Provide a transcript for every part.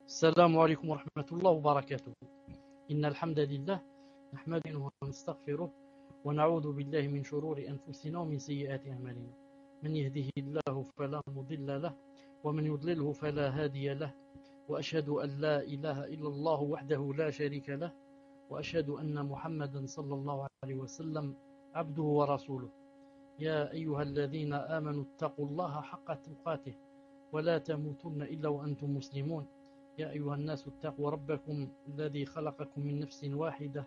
السلام عليكم ورحمة الله وبركاته. إن الحمد لله نحمده ونستغفره ونعوذ بالله من شرور أنفسنا ومن سيئات أعمالنا. من يهده الله فلا مضل له ومن يضلله فلا هادي له، وأشهد أن لا إله إلا الله وحده لا شريك له، وأشهد أن محمدا صلى الله عليه وسلم عبده ورسوله. يا أيها الذين آمنوا اتقوا الله حق تقاته ولا تموتن إلا وأنتم مسلمون. يا أيها الناس اتقوا ربكم الذي خلقكم من نفس واحدة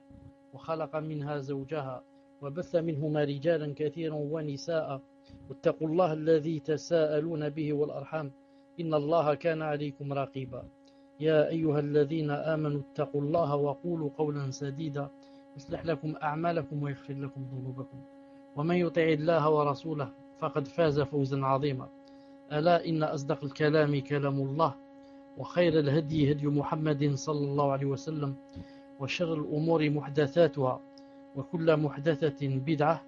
وخلق منها زوجها وبث منهما رجالا كثيرا ونساء، واتقوا الله الذي تساءلون به والأرحام إن الله كان عليكم رقيبا. يا أيها الذين آمنوا اتقوا الله وقولوا قولا سديدا يصلح لكم أعمالكم ويغفر لكم ذنوبكم، ومن يطع الله ورسوله فقد فاز فوزا عظيما. ألا إن أصدق الكلام كلام الله، وخير الهدي هدي محمد صلى الله عليه وسلم، وشر الأمور محدثاتها، وكل محدثة بدعة،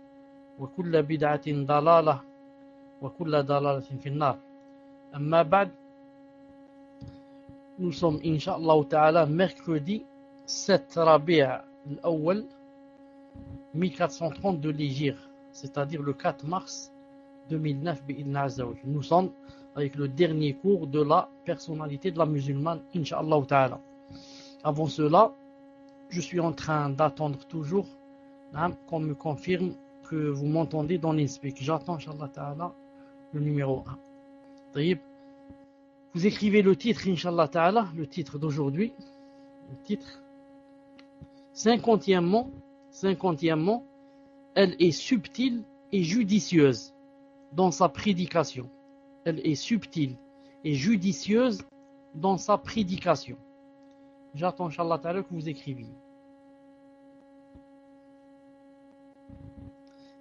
وكل بدعة ضلالة، وكل ضلالة في النار. أما بعد, nous sommes Inch'Allah Ta'ala mercredi 7 Rabi' al-Awwal 1430 de l'Hégire, c'est-à-dire le 4 mars 2009 bi'idna Azza wa Jalla. Nous sommes avec le dernier cours de la personnalité de la musulmane, Inch'Allah Ta'ala. Avant cela, je suis en train d'attendre toujours qu'on me confirme que vous m'entendez dans l'InSpeak. J'attends, Inch'Allah Ta'ala, le numéro 1. Taïb. Vous écrivez le titre, Inch'Allah Ta'ala, le titre d'aujourd'hui. Le titre. 50e, elle est subtile et judicieuse dans sa prédication. Elle est subtile et judicieuse dans sa prédication. J'attends, Inch'Allah Ta'ala, que vous écriviez.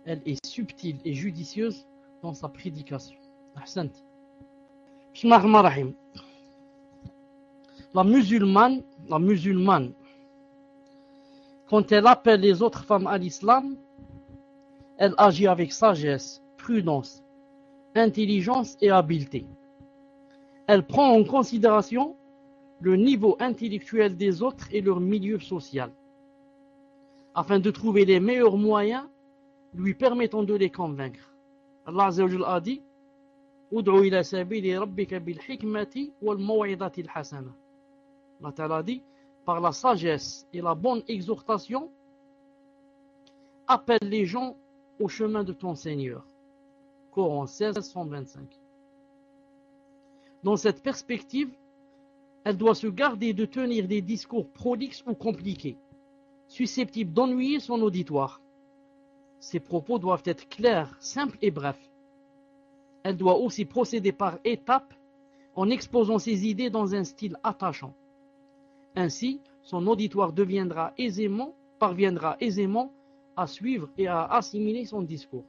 Elle est subtile et judicieuse dans sa prédication. Ahsant. Bismillahirrahmanirrahim. La musulmane, quand elle appelle les autres femmes à l'islam, elle agit avec sagesse, prudence, intelligence et habileté. Elle prend en considération le niveau intellectuel des autres et leur milieu social, afin de trouver les meilleurs moyens lui permettant de les convaincre. Allah Azza wa Jalla a dit: Ud'u ila sabili rabbika bil hikmati wal maw'idati al hasana. Allah Ta'ala dit: par la sagesse et la bonne exhortation, appelle les gens au chemin de ton Seigneur. Coran 16, 125. Dans cette perspective, elle doit se garder de tenir des discours prolixes ou compliqués, susceptibles d'ennuyer son auditoire. Ses propos doivent être clairs, simples et brefs. Elle doit aussi procéder par étapes en exposant ses idées dans un style attachant. Ainsi, son auditoire parviendra aisément à suivre et à assimiler son discours.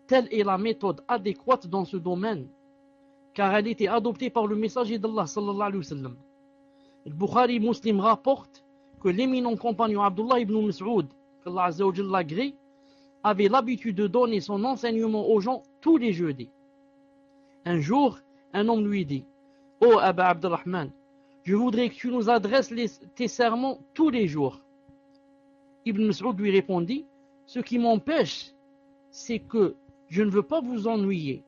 Telle est la méthode adéquate dans ce domaine, car elle était adoptée par le messager d'Allah sallallahu alayhi wa sallam. Le Bukhari Muslim rapporte que l'éminent compagnon Abdullah ibn Mas'ud, qu'Allah Azza wa Jalla agrée, avait l'habitude de donner son enseignement aux gens tous les jeudis. Un jour, un homme lui dit: Ô Aba Abdurrahman, je voudrais que tu nous adresses tes sermons tous les jours. Ibn Mas'ud lui répondit: ce qui m'empêche, c'est que je ne veux pas vous ennuyer.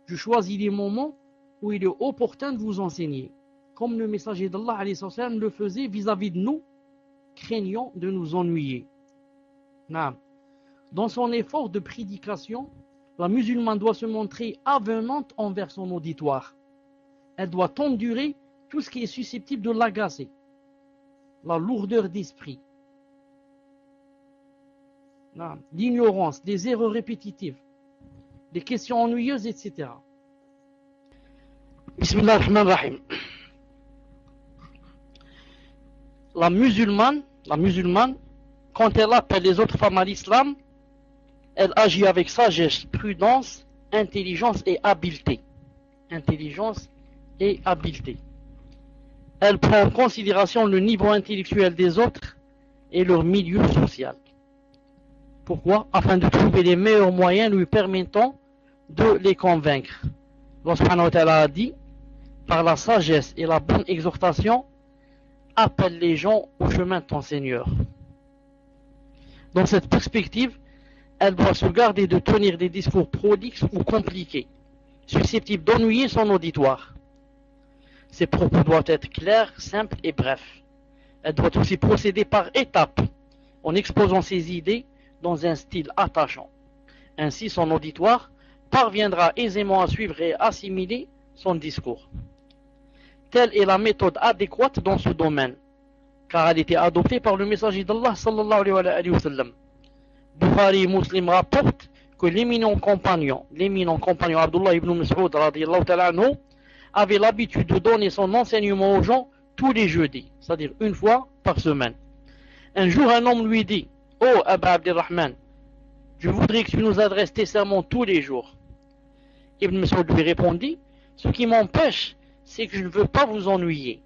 Je choisis les moments où il est opportun de vous enseigner, comme le messager d'Allah alayhi wa sallam le faisait vis-à-vis de nous, craignant de nous ennuyer. Dans son effort de prédication, la musulmane doit se montrer avenante envers son auditoire. Elle doit endurer tout ce qui est susceptible de l'agacer, la lourdeur d'esprit, l'ignorance, les erreurs répétitives, les questions ennuyeuses, etc. Bismillahirrahmanirrahim. La musulmane, quand elle appelle les autres femmes à l'islam, elle agit avec sagesse, prudence, intelligence et habileté. Elle prend en considération le niveau intellectuel des autres et leur milieu social. Pourquoi? Afin de trouver les meilleurs moyens lui permettant de les convaincre. Allah subhanahu wa ta'ala a dit: par la sagesse et la bonne exhortation, appelle les gens au chemin de ton Seigneur. Dans cette perspective, elle doit se garder de tenir des discours prolixes ou compliqués, susceptibles d'ennuyer son auditoire. Ses propos doivent être clairs, simples et brefs. Elle doit aussi procéder par étapes, en exposant ses idées dans un style attachant. Ainsi, son auditoire parviendra aisément à suivre et assimiler son discours. Telle est la méthode adéquate dans ce domaine, car elle était adoptée par le messager d'Allah sallallahu alayhi wa sallam. Bukhari et Muslim rapportent que l'éminent compagnon Abdullah ibn Mas'ud radiyallahu ta'ala anhu avait l'habitude de donner son enseignement aux gens tous les jeudis, c'est-à-dire une fois par semaine. Un jour, un homme lui dit: « Oh Aba Abdirrahman, je voudrais que tu nous adresses tes sermons tous les jours. » Ibn Mas'ud lui répondit: « Ce qui m'empêche, c'est que je ne veux pas vous ennuyer.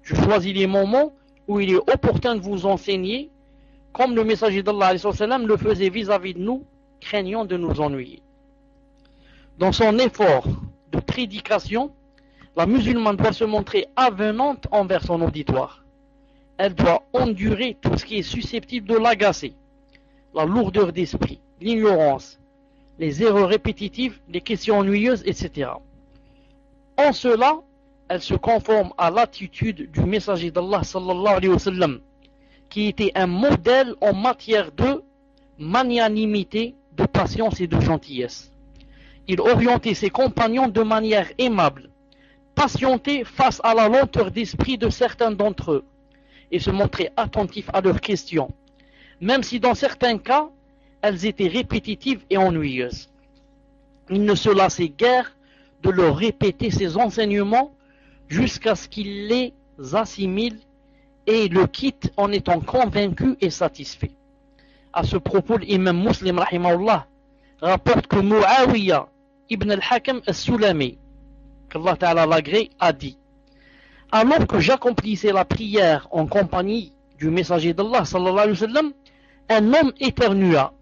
Je choisis les moments où il est opportun de vous enseigner, comme le messager d'Allah le faisait vis-à-vis de nous, craignant de nous ennuyer. » Dans son effort de prédication, la musulmane doit se montrer avenante envers son auditoire. Elle doit endurer tout ce qui est susceptible de l'agacer, la lourdeur d'esprit, l'ignorance, les erreurs répétitives, les questions ennuyeuses, etc. En cela, elle se conforme à l'attitude du messager d'Allah sallallahu alayhi wa sallam, qui était un modèle en matière de magnanimité, de patience et de gentillesse. Il orientait ses compagnons de manière aimable, patienté face à la lenteur d'esprit de certains d'entre eux, et se montrait attentif à leurs questions, même si dans certains cas, elles étaient répétitives et ennuyeuses. Il ne se lassait guère de leur répéter ses enseignements jusqu'à ce qu'ils les assimilent et le quittent en étant convaincus et satisfaits. À ce propos, l'imam Muslim rahimahullah rapporte que Muawiyah ibn al-Hakam al-Sulami, qu'Allah Ta'ala l'agrée, a dit: alors que j'accomplissais la prière en compagnie du messager d'Allah sallallahu alayhi wa sallam, un homme éternua.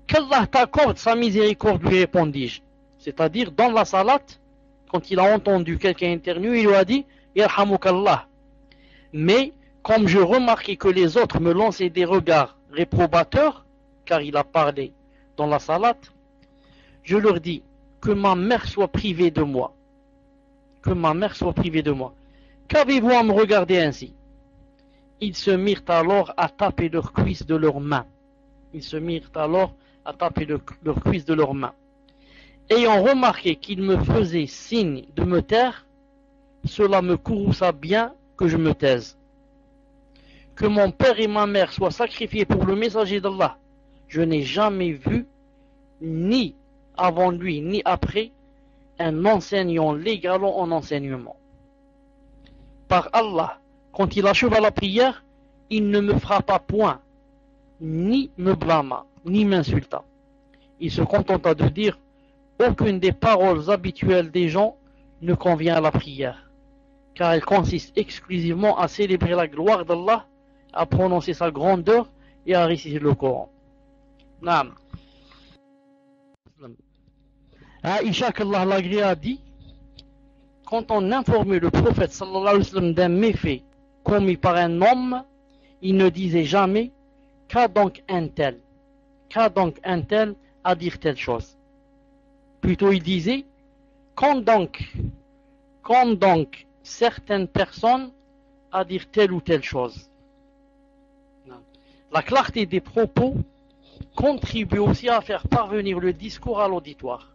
Qu'Allah t'accorde sa miséricorde, lui répondis-je. C'est-à-dire, dans la salate, quand il a entendu quelqu'un éternuer, il lui a dit: Yarhamukallah. Mais, comme je remarquais que les autres me lançaient des regards réprobateurs, car il a parlé dans la salate, je leur dis: que ma mère soit privée de moi. Que ma mère soit privée de moi. Qu'avez-vous à me regarder ainsi? Ils se mirent alors à taper leurs cuisses de leurs mains. Ils se mirent alors à taper leurs cuisses de leurs mains. Ayant remarqué qu'ils me faisaient signe de me taire, cela me courrouça bien que je me taise. Que mon père et ma mère soient sacrifiés pour le messager d'Allah, je n'ai jamais vu, ni avant lui, ni après, un enseignant l'égalant en enseignement. Par Allah, quand il acheva la prière, il ne me frappa point, ni me blâma, ni m'insulta. Il se contenta de dire: aucune des paroles habituelles des gens ne convient à la prière, car elle consiste exclusivement à célébrer la gloire d'Allah, à prononcer sa grandeur et à réciter le Coran. Naam. Aïcha, qu'Allah l'agrée, a dit: quand on informait le prophète sallallahu alayhi wa sallam d'un méfait commis par un homme, il ne disait jamais: qu'a donc un tel à dire telle chose. Plutôt il disait: quand donc certaines personnes à dire telle ou telle chose. La clarté des propos contribue aussi à faire parvenir le discours à l'auditoire.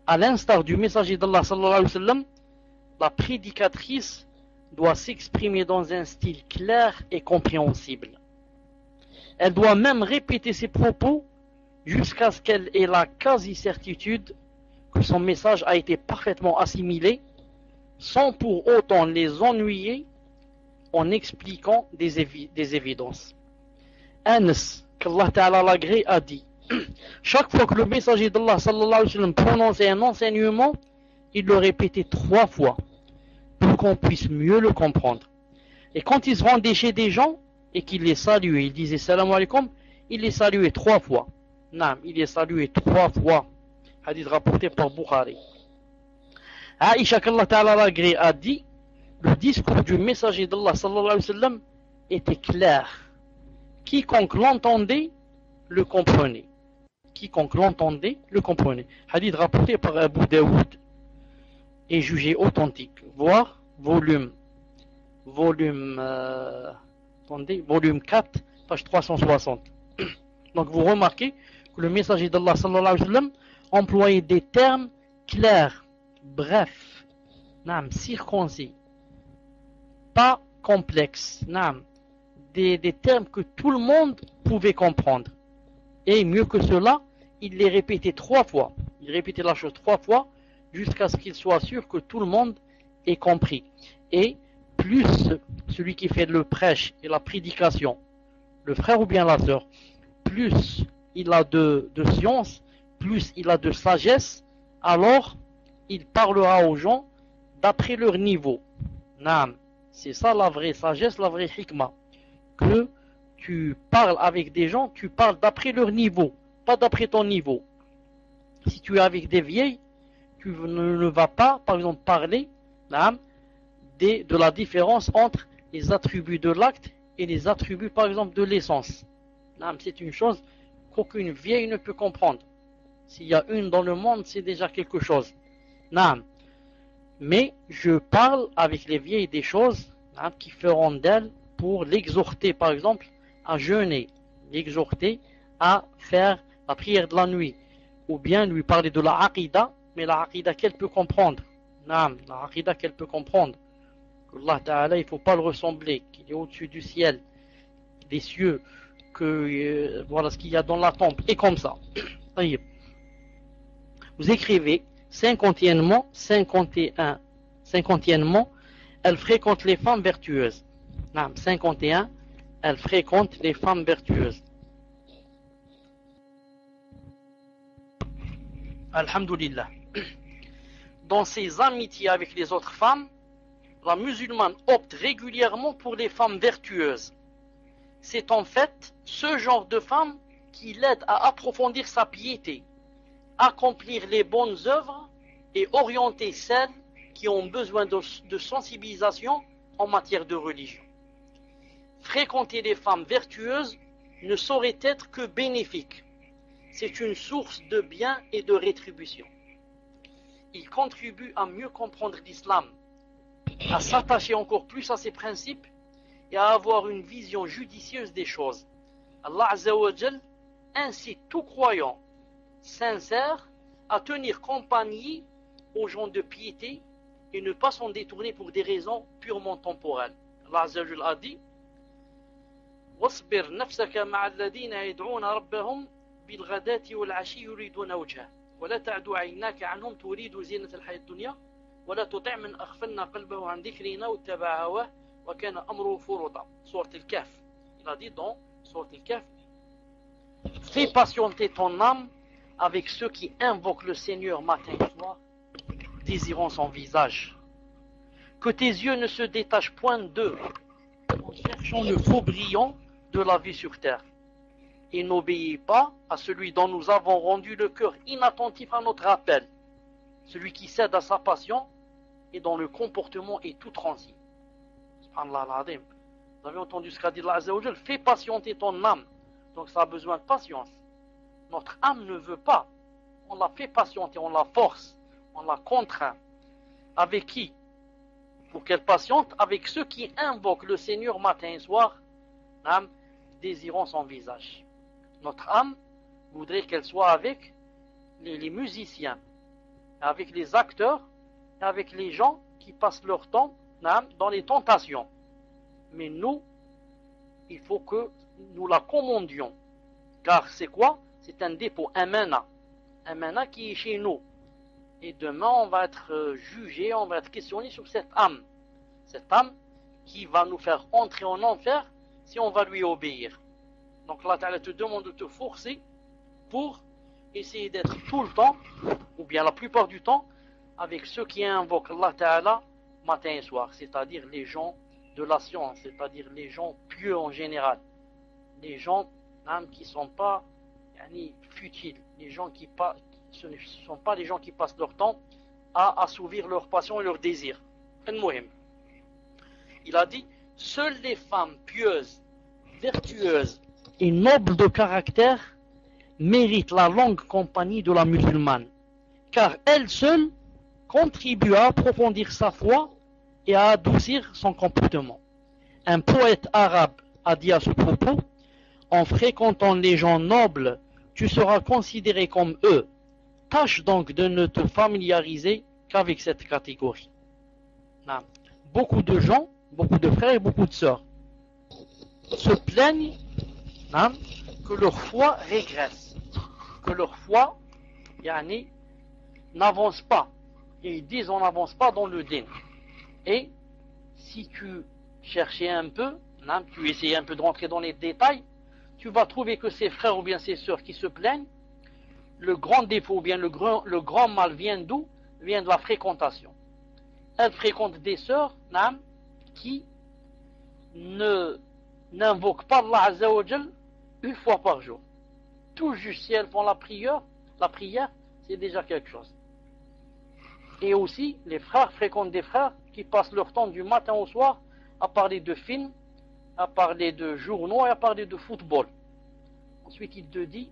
À l'instar du messager d'Allah sallallahu alayhi wa sallam, la prédicatrice doit s'exprimer dans un style clair et compréhensible. Elle doit même répéter ses propos jusqu'à ce qu'elle ait la quasi-certitude que son message a été parfaitement assimilé, sans pour autant les ennuyer en expliquant des évidences. Anas, qu'Allah Ta'ala l'agrée, a dit: chaque fois que le messager d'Allah sallallahu alayhi wa sallam prononçait un enseignement, il le répétait 3 fois pour qu'on puisse mieux le comprendre. Et quand il se rendait chez des gens et qu'il les saluait, il disait salam alaikum, il les saluait 3 fois. Naam, il les saluait 3 fois. Hadith rapporté par Bukhari. Aïcha qu'Allah Ta'ala l'agrée a dit, le discours du messager d'Allah sallallahu alayhi wa sallam était clair. Quiconque l'entendait, le comprenait. Quiconque l'entendait, le comprenait. Hadith rapporté par Abu Daoud et jugé authentique. Voir volume 4, page 360. Donc vous remarquez que le messager d'Allah sallallahu alayhi wa sallam employait des termes clairs, brefs, circoncis, pas complexes, des termes que tout le monde pouvait comprendre. Et mieux que cela, il les répétait 3 fois. Il répétait la chose 3 fois jusqu'à ce qu'il soit sûr que tout le monde ait compris. Et plus celui qui fait le prêche et la prédication, le frère ou bien la sœur, plus il a de science, plus il a de sagesse, alors il parlera aux gens d'après leur niveau. C'est ça la vraie sagesse, la vraie hikmah. Que tu parles avec des gens, tu parles d'après leur niveau, pas d'après ton niveau. Si tu es avec des vieilles, tu ne vas pas, par exemple, parler de la différence entre les attributs de l'acte et les attributs, par exemple, de l'essence. C'est une chose qu'aucune vieille ne peut comprendre. S'il y a une dans le monde, c'est déjà quelque chose. Mais je parle avec les vieilles des choses qui feront d'elles pour l'exhorter, par exemple, à jeûner, l'exhorter à faire la prière de la nuit, ou bien lui parler de la aqidah, mais la aqidah qu'elle peut comprendre. La aqidah qu'elle peut comprendre. Allah Ta'ala, il ne faut pas le ressembler, qu'il est au-dessus du ciel, des cieux, que voilà ce qu'il y a dans la tombe, et comme ça. Vous écrivez 51, elle fréquente les femmes vertueuses. 51, elle fréquente les femmes vertueuses. Alhamdulillah. Dans ses amitiés avec les autres femmes, la musulmane opte régulièrement pour les femmes vertueuses. C'est en fait ce genre de femme qui l'aide à approfondir sa piété, accomplir les bonnes œuvres et orienter celles qui ont besoin de sensibilisation en matière de religion. Fréquenter les femmes vertueuses ne saurait être que bénéfique. C'est une source de bien et de rétribution. Il contribue à mieux comprendre l'islam, à s'attacher encore plus à ses principes et à avoir une vision judicieuse des choses. Allah Azza wa Jal incite tout croyant sincère à tenir compagnie aux gens de piété et ne pas s'en détourner pour des raisons purement temporelles. Allah Azza wa Jal a dit واصبر نفسك مع الذين يدعون ربهم بالغداة والعشي يريدون وجهه ولا تعد عيناك عنهم تريد زينة الحياة الدنيا ولا تطع من أغفلنا قلبه عن ذكرنا واتبع هواه وكان أمره فرطا. Sourate Al-Kahf. Il a dit dans Sourate Al-Kahf, fais patienter ton âme avec ceux qui invoquent le Seigneur matin et soir, désirant son visage. Que tes yeux ne se détachent point d'eux en cherchant le faux brillant de la vie sur terre. Et n'obéis pas à celui dont nous avons rendu le cœur inattentif à notre appel, celui qui cède à sa passion et dont le comportement est tout transi. Subhanallah al-Azim. Vous avez entendu ce qu'a dit Allah Azza wa Jal, fais patienter ton âme. Donc ça a besoin de patience. Notre âme ne veut pas. On la fait patienter, on la force, on la contraint. Avec qui? Pour qu'elle patiente avec ceux qui invoquent le Seigneur matin et soir, désirant son visage. Notre âme voudrait qu'elle soit avec les musiciens, avec les acteurs, avec les gens qui passent leur temps dans les tentations. Mais nous, il faut que nous la commandions. Car c'est quoi? C'est un dépôt, un mana qui est chez nous. Et demain, on va être jugé, on va être questionné sur cette âme. Cette âme qui va nous faire entrer en enfer si on va lui obéir. Donc Allah Ta'ala te demande de te forcer pour essayer d'être tout le temps, ou bien la plupart du temps, avec ceux qui invoquent Allah Ta'ala matin et soir, c'est-à-dire les gens de la science, c'est-à-dire les gens pieux en général, les gens qui ne sont pas futiles, les gens ce ne sont pas les gens qui passent leur temps à assouvir leurs passions et leurs désirs. Il a dit, seules les femmes pieuses, vertueuses et nobles de caractère méritent la longue compagnie de la musulmane, car elle seule contribue à approfondir sa foi et à adoucir son comportement. Un poète arabe a dit à ce propos, en fréquentant les gens nobles, tu seras considéré comme eux. Tâche donc de ne te familiariser qu'avec cette catégorie. Beaucoup de gens, beaucoup de frères et beaucoup de sœurs se plaignent que leur foi régresse, que leur foi n'avance pas. Et ils disent on n'avance pas dans le din. Et si tu cherchais un peu, tu essayais un peu de rentrer dans les détails, tu vas trouver que ces frères ou bien ces sœurs qui se plaignent, le grand défaut ou bien le grand mal vient d'où? Vient de la fréquentation. Elles fréquentent des sœurs qui n'invoquent pas Allah Azza wa Jal une fois par jour. Tout juste si elles font la prière, c'est déjà quelque chose. Et aussi, les frères fréquentent des frères qui passent leur temps du matin au soir à parler de films, à parler de journaux et à parler de football. Ensuite, il te dit,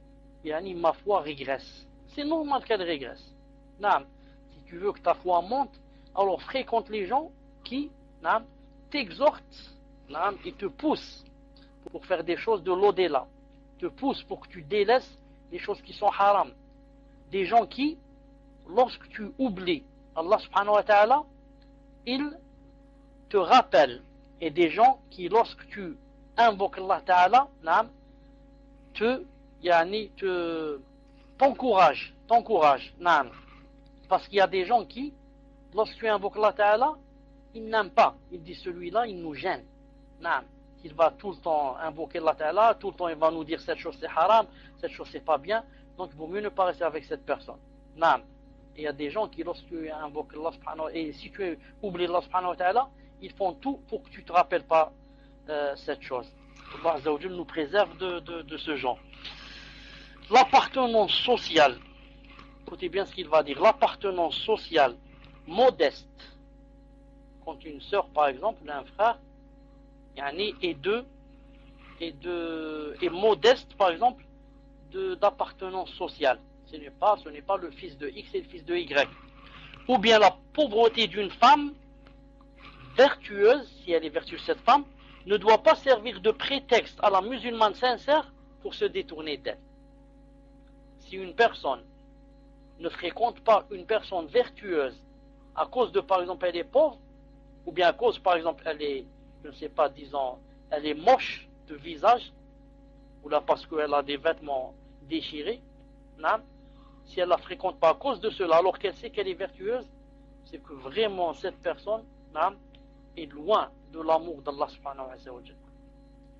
ma foi régresse. C'est normal qu'elle régresse. Si tu veux que ta foi monte, alors fréquente les gens qui t'exhortent et te poussent pour faire des choses de l'au-delà. Te poussent pour que tu délaisses les choses qui sont haram. Des gens qui, lorsque tu oublies Allah subhanahu wa ta'ala, ils te rappellent. Et des gens qui, lorsque tu invoques Allah ta'ala, t'encouragent. Parce qu'il y a des gens qui, lorsque tu invoques Allah ta'ala, ils n'aiment pas. Ils disent celui-là, il nous gêne. Il va tout le temps invoquer Allah ta'ala, tout le temps il va nous dire cette chose c'est haram, cette chose c'est pas bien, donc il vaut mieux ne pas rester avec cette personne. Et il y a des gens qui, lorsque tu invoques Allah subhanahu wa ta'ala, et si tu oublies Allah subhanahu wa ta'ala, ils font tout pour que tu ne te rappelles pas cette chose. Allah Azza wa Jal nous préserve de ce genre. L'appartenance sociale, écoutez bien ce qu'il va dire, l'appartenance sociale modeste, quand une sœur par exemple, un frère, est modeste par exemple d'appartenance sociale. Ce n'est pas le fils de X et le fils de Y. Ou bien la pauvreté d'une femme vertueuse, si elle est vertueuse cette femme, ne doit pas servir de prétexte à la musulmane sincère pour se détourner d'elle. Si une personne ne fréquente pas une personne vertueuse à cause de, par exemple, elle est pauvre, ou bien à cause, par exemple, elle est, je ne sais pas, disons, elle est moche de visage, ou là parce qu'elle a des vêtements déchirés, si elle ne la fréquente pas à cause de cela, alors qu'elle sait qu'elle est vertueuse, c'est que vraiment cette personne est loin de l'amour d'Allah subhanahu wa ta'ala.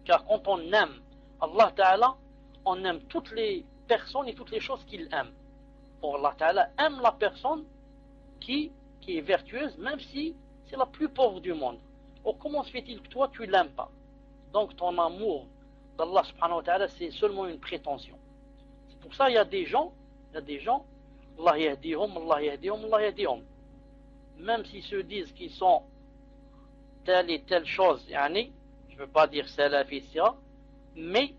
Car quand on aime Allah ta'ala, on aime toutes les personnes et toutes les choses qu'il aime. Or Allah ta'ala aime la personne qui est vertueuse, même si c'est la plus pauvre du monde. Or comment se fait-il que toi tu l'aimes pas? Donc ton amour d'Allah subhanahu wa ta'ala, c'est seulement une prétention. C'est pour ça il y a des gens, Allah yahdihum, Allah yahdihum, Allah yahdihum. Même s'ils se disent qu'ils sont telle et telle chose, je ne veux pas dire salafi, mais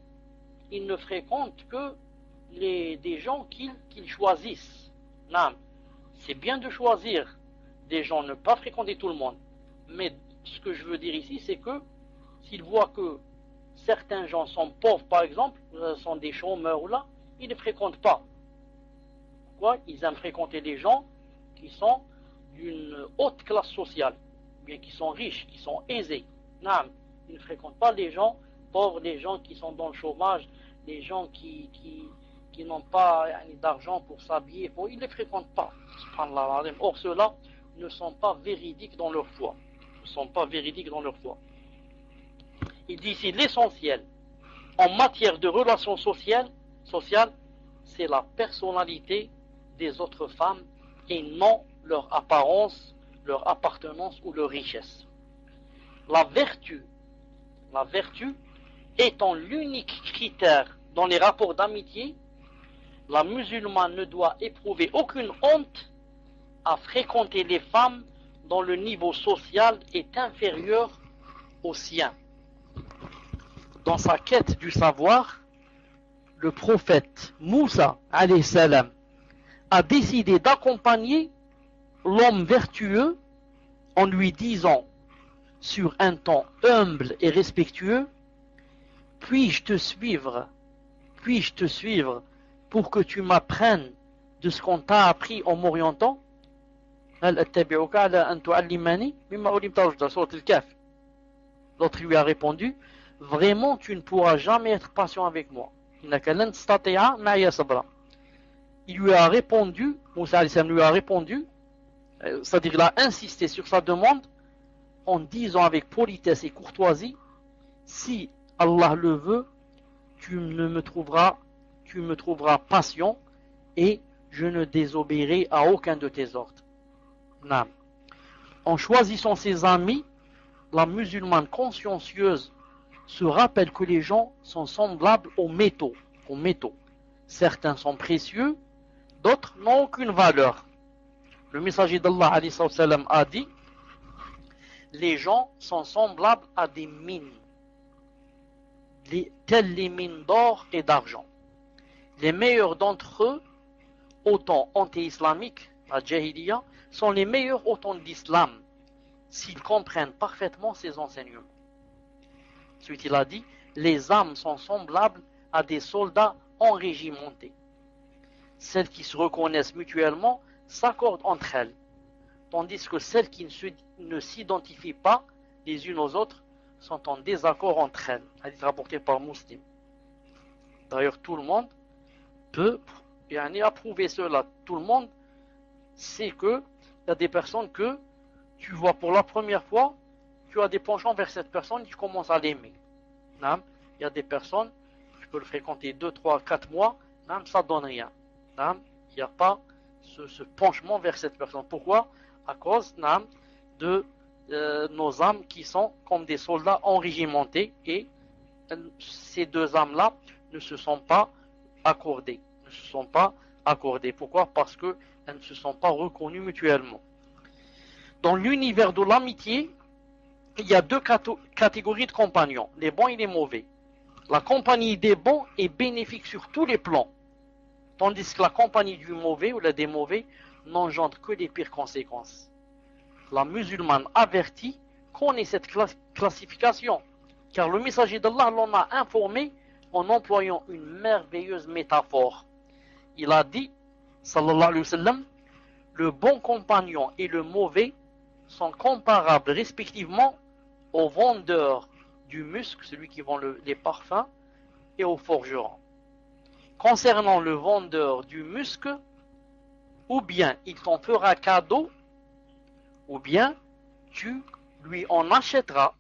ils ne fréquentent que des gens qu'ils choisissent. C'est bien de choisir des gens, ne pas fréquenter tout le monde. Mais ce que je veux dire ici, c'est que s'ils voient que certains gens sont pauvres, par exemple, sont des chômeurs ou là, ils ne fréquentent pas. Pourquoi? Ils aiment fréquenter des gens qui sont d'une haute classe sociale, bien qui sont riches, qui sont aisés. Ils ne fréquentent pas les gens pauvres, les gens qui sont dans le chômage, les gens qui n'ont pas d'argent pour s'habiller. Ils ne les fréquentent pas. Or, ceux-là ne sont pas véridiques dans leur foi. Il dit ici l'essentiel en matière de relations sociales, c'est la personnalité des autres femmes et non leur apparence, leur appartenance ou leur richesse. La vertu étant l'unique critère dans les rapports d'amitié, la musulmane ne doit éprouver aucune honte à fréquenter les femmes dont le niveau social est inférieur au sien. Dans sa quête du savoir, le prophète Moussa alayhi salam a décidé d'accompagner l'homme vertueux en lui disant sur un ton humble et respectueux: puis-je te suivre pour que tu m'apprennes de ce qu'on t'a appris en m'orientant? L'autre lui a répondu: vraiment tu ne pourras jamais être patient avec moi. Il lui a répondu, Moussa lui a répondu, c'est-à-dire il a insisté sur sa demande en disant avec politesse et courtoisie: si Allah le veut, tu me trouveras patient et je ne désobéirai à aucun de tes ordres. Non. En choisissant ses amis, la musulmane consciencieuse se rappelle que les gens sont semblables aux métaux. Certains sont précieux, d'autres n'ont aucune valeur. Le messager d'Allah a dit: les gens sont semblables à des mines, telles les mines d'or et d'argent. Les meilleurs d'entre eux, au temps anti-islamique, la Jahiliya, sont les meilleurs au temps d'Islam, s'ils comprennent parfaitement ses enseignements. Ensuite, il a dit: les âmes sont semblables à des soldats enrégimentés. Celles qui se reconnaissent mutuellement s'accordent entre elles, tandis que celles qui ne s'identifient pas les unes aux autres sont en désaccord entre elles. Hadith rapporté par Muslim. D'ailleurs, tout le monde peut approuver cela. Tout le monde sait que il y a des personnes que tu vois pour la première fois, tu as des penchants vers cette personne, tu commences à l'aimer. Il y a des personnes, tu peux le fréquenter 2, 3, 4 mois, ça ne donne rien. Il n'y a pas ce penchement vers cette personne. Pourquoi? À cause de nos âmes qui sont comme des soldats enrégimentés, et ces deux âmes-là ne se sont pas accordées. Pourquoi? Parce qu'elles ne se sont pas reconnues mutuellement. Dans l'univers de l'amitié, il y a deux catégories de compagnons, les bons et les mauvais. La compagnie des bons est bénéfique sur tous les plans, tandis que la compagnie du mauvais ou des mauvais n'engendre que les pires conséquences. La musulmane avertie connaît cette classification, car le messager d'Allah l'en a informé en employant une merveilleuse métaphore. Il a dit, sallallahu alayhi wa sallam, le bon compagnon et le mauvais sont comparables respectivement au vendeur du musc, celui qui vend les parfums, et au forgeron. Concernant le vendeur du musc, ou bien il t'en fera cadeau, ou bien tu lui en achèteras,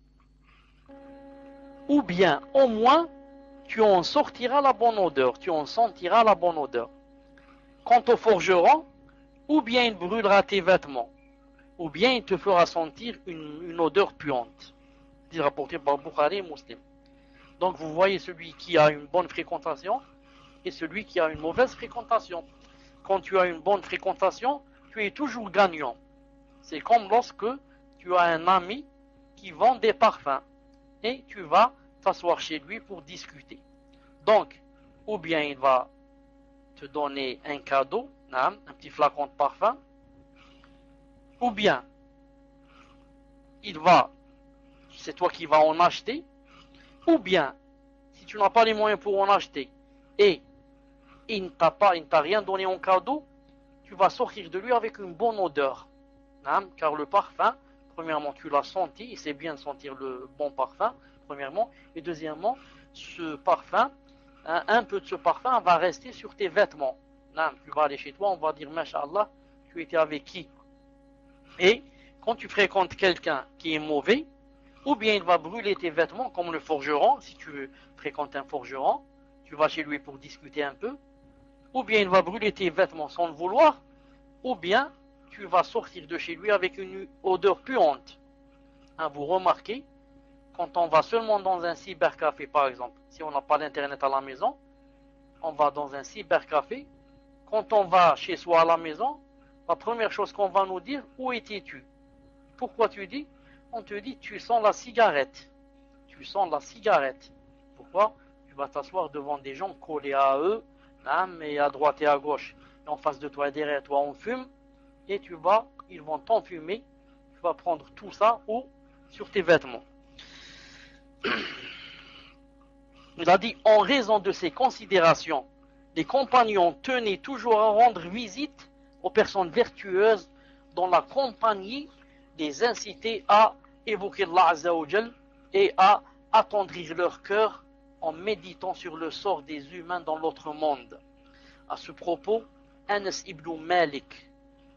ou bien au moins tu en sortiras la bonne odeur, tu en sentiras la bonne odeur. Quant au forgeron, ou bien il brûlera tes vêtements, ou bien il te fera sentir une odeur puante. C'est rapporté par Bukhari et Muslim. Donc vous voyez celui qui a une bonne fréquentation et celui qui a une mauvaise fréquentation. Quand tu as une bonne fréquentation, tu es toujours gagnant. C'est comme lorsque tu as un ami qui vend des parfums et tu vas t'asseoir chez lui pour discuter. Donc, ou bien il va te donner un cadeau, un petit flacon de parfum, ou bien c'est toi qui vas en acheter, ou bien si tu n'as pas les moyens pour en acheter et il ne t'a rien donné en cadeau, tu vas sortir de lui avec une bonne odeur. Car le parfum, premièrement, tu l'as senti, et c'est bien de sentir le bon parfum, premièrement, et deuxièmement, ce parfum, un peu de ce parfum va rester sur tes vêtements. Tu vas aller chez toi, on va dire, Masha'Allah, tu étais avec qui? Et quand tu fréquentes quelqu'un qui est mauvais, ou bien il va brûler tes vêtements, comme le forgeron, si tu fréquentes un forgeron, tu vas chez lui pour discuter un peu, ou bien il va brûler tes vêtements sans le vouloir, ou bien tu vas sortir de chez lui avec une odeur puante. Vous remarquez, quand on va seulement dans un cybercafé par exemple, si on n'a pas d'internet à la maison, on va dans un cybercafé, quand on va chez soi à la maison, la première chose qu'on va nous dire, où étais-tu? Pourquoi tu dis? On te dit, tu sens la cigarette. Tu sens la cigarette. Pourquoi? Tu vas t'asseoir devant des gens collés à eux, et à droite et à gauche. Et en face de toi et derrière toi, on fume. Et ils vont t'enfumer. Tu vas prendre tout ça ou sur tes vêtements. Il a dit, en raison de ces considérations, les compagnons tenaient toujours à rendre visite aux personnes vertueuses dont la compagnie les incitait à évoquer Allah Azza wa Jal et à attendrir leur cœur en méditant sur le sort des humains dans l'autre monde. À ce propos, Anas ibn Malik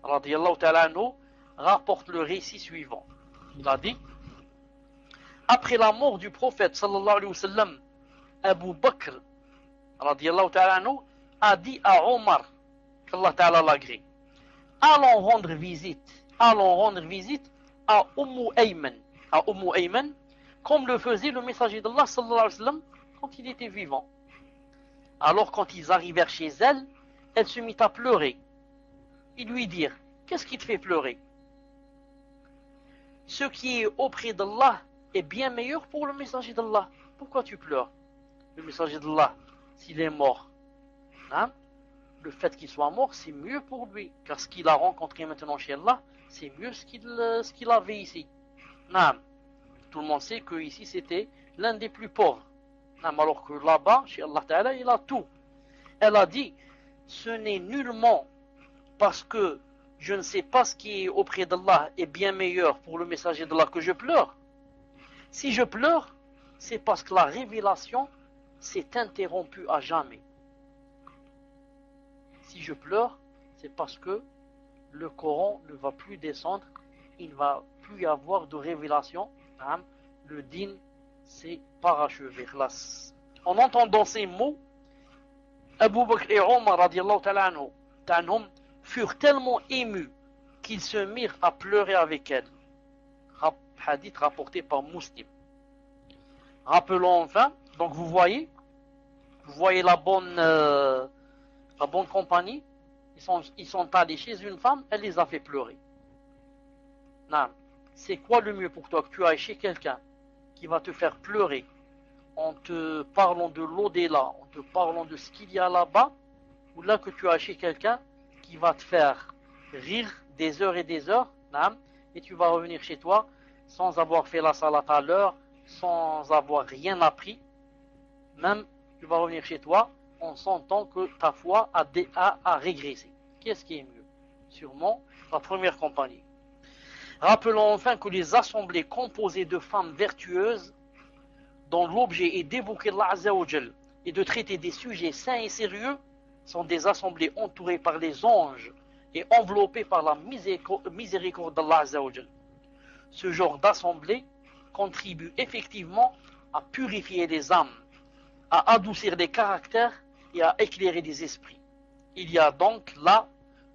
radiyallahu ta'ala anhu rapporte le récit suivant. Il a dit, après la mort du prophète sallallahu alayhi wa sallam, Abu Bakr radiyallahu ta'ala anhu a dit à Omar, qu'Allah ta'ala l'agrée, allons rendre visite à Ummu Ayman, comme le faisait le messager d'Allah sallallahu alayhi wa sallam quand il était vivant. Alors quand ils arrivèrent chez elle, elle se mit à pleurer. Ils lui dirent, qu'est-ce qui te fait pleurer? Ce qui est auprès d'Allah est bien meilleur pour le messager d'Allah. Pourquoi tu pleures? Le messager d'Allah, s'il est mort, le fait qu'il soit mort, c'est mieux pour lui, car ce qu'il a rencontré maintenant chez Allah, c'est mieux ce qu'il avait ici. Tout le monde sait que ici c'était l'un des plus pauvres, alors que là-bas, chez Allah Ta'ala, il a tout. Elle a dit, ce n'est nullement parce que je ne sais pas ce qui est auprès d'Allah est bien meilleur pour le messager d'Allah que je pleure. Si je pleure, c'est parce que la révélation s'est interrompue à jamais. Si je pleure, c'est parce que le Coran ne va plus descendre, il ne va plus y avoir de révélation. Le din s'est parachevé. En entendant ces mots, Abu Bakr et Omar radiallahu ta'ala anhum furent tellement émus qu'ils se mirent à pleurer avec elle. Hadith rapporté par Muslim. Rappelons enfin, donc vous voyez la bonne compagnie. Ils sont allés chez une femme, elle les a fait pleurer. C'est quoi le mieux pour toi? Que tu ailles chez quelqu'un qui va te faire pleurer en te parlant de l'au-delà, en te parlant de ce qu'il y a là-bas, ou là que tu ailles chez quelqu'un qui va te faire rire des heures et des heures, et tu vas revenir chez toi sans avoir fait la salat à l'heure, sans avoir rien appris. Même tu vas revenir chez toi en sentant que ta foi a régressé. Qu'est-ce qui est mieux? Sûrement la première compagnie. Rappelons enfin que les assemblées composées de femmes vertueuses, dont l'objet est d'évoquer Allah Azza wa Jal et de traiter des sujets sains et sérieux, sont des assemblées entourées par les anges et enveloppées par la miséricorde d'Allah Azza wa Jal. Ce genre d'assemblée contribue effectivement à purifier les âmes, à adoucir les caractères et à éclairer les esprits. Il y a donc là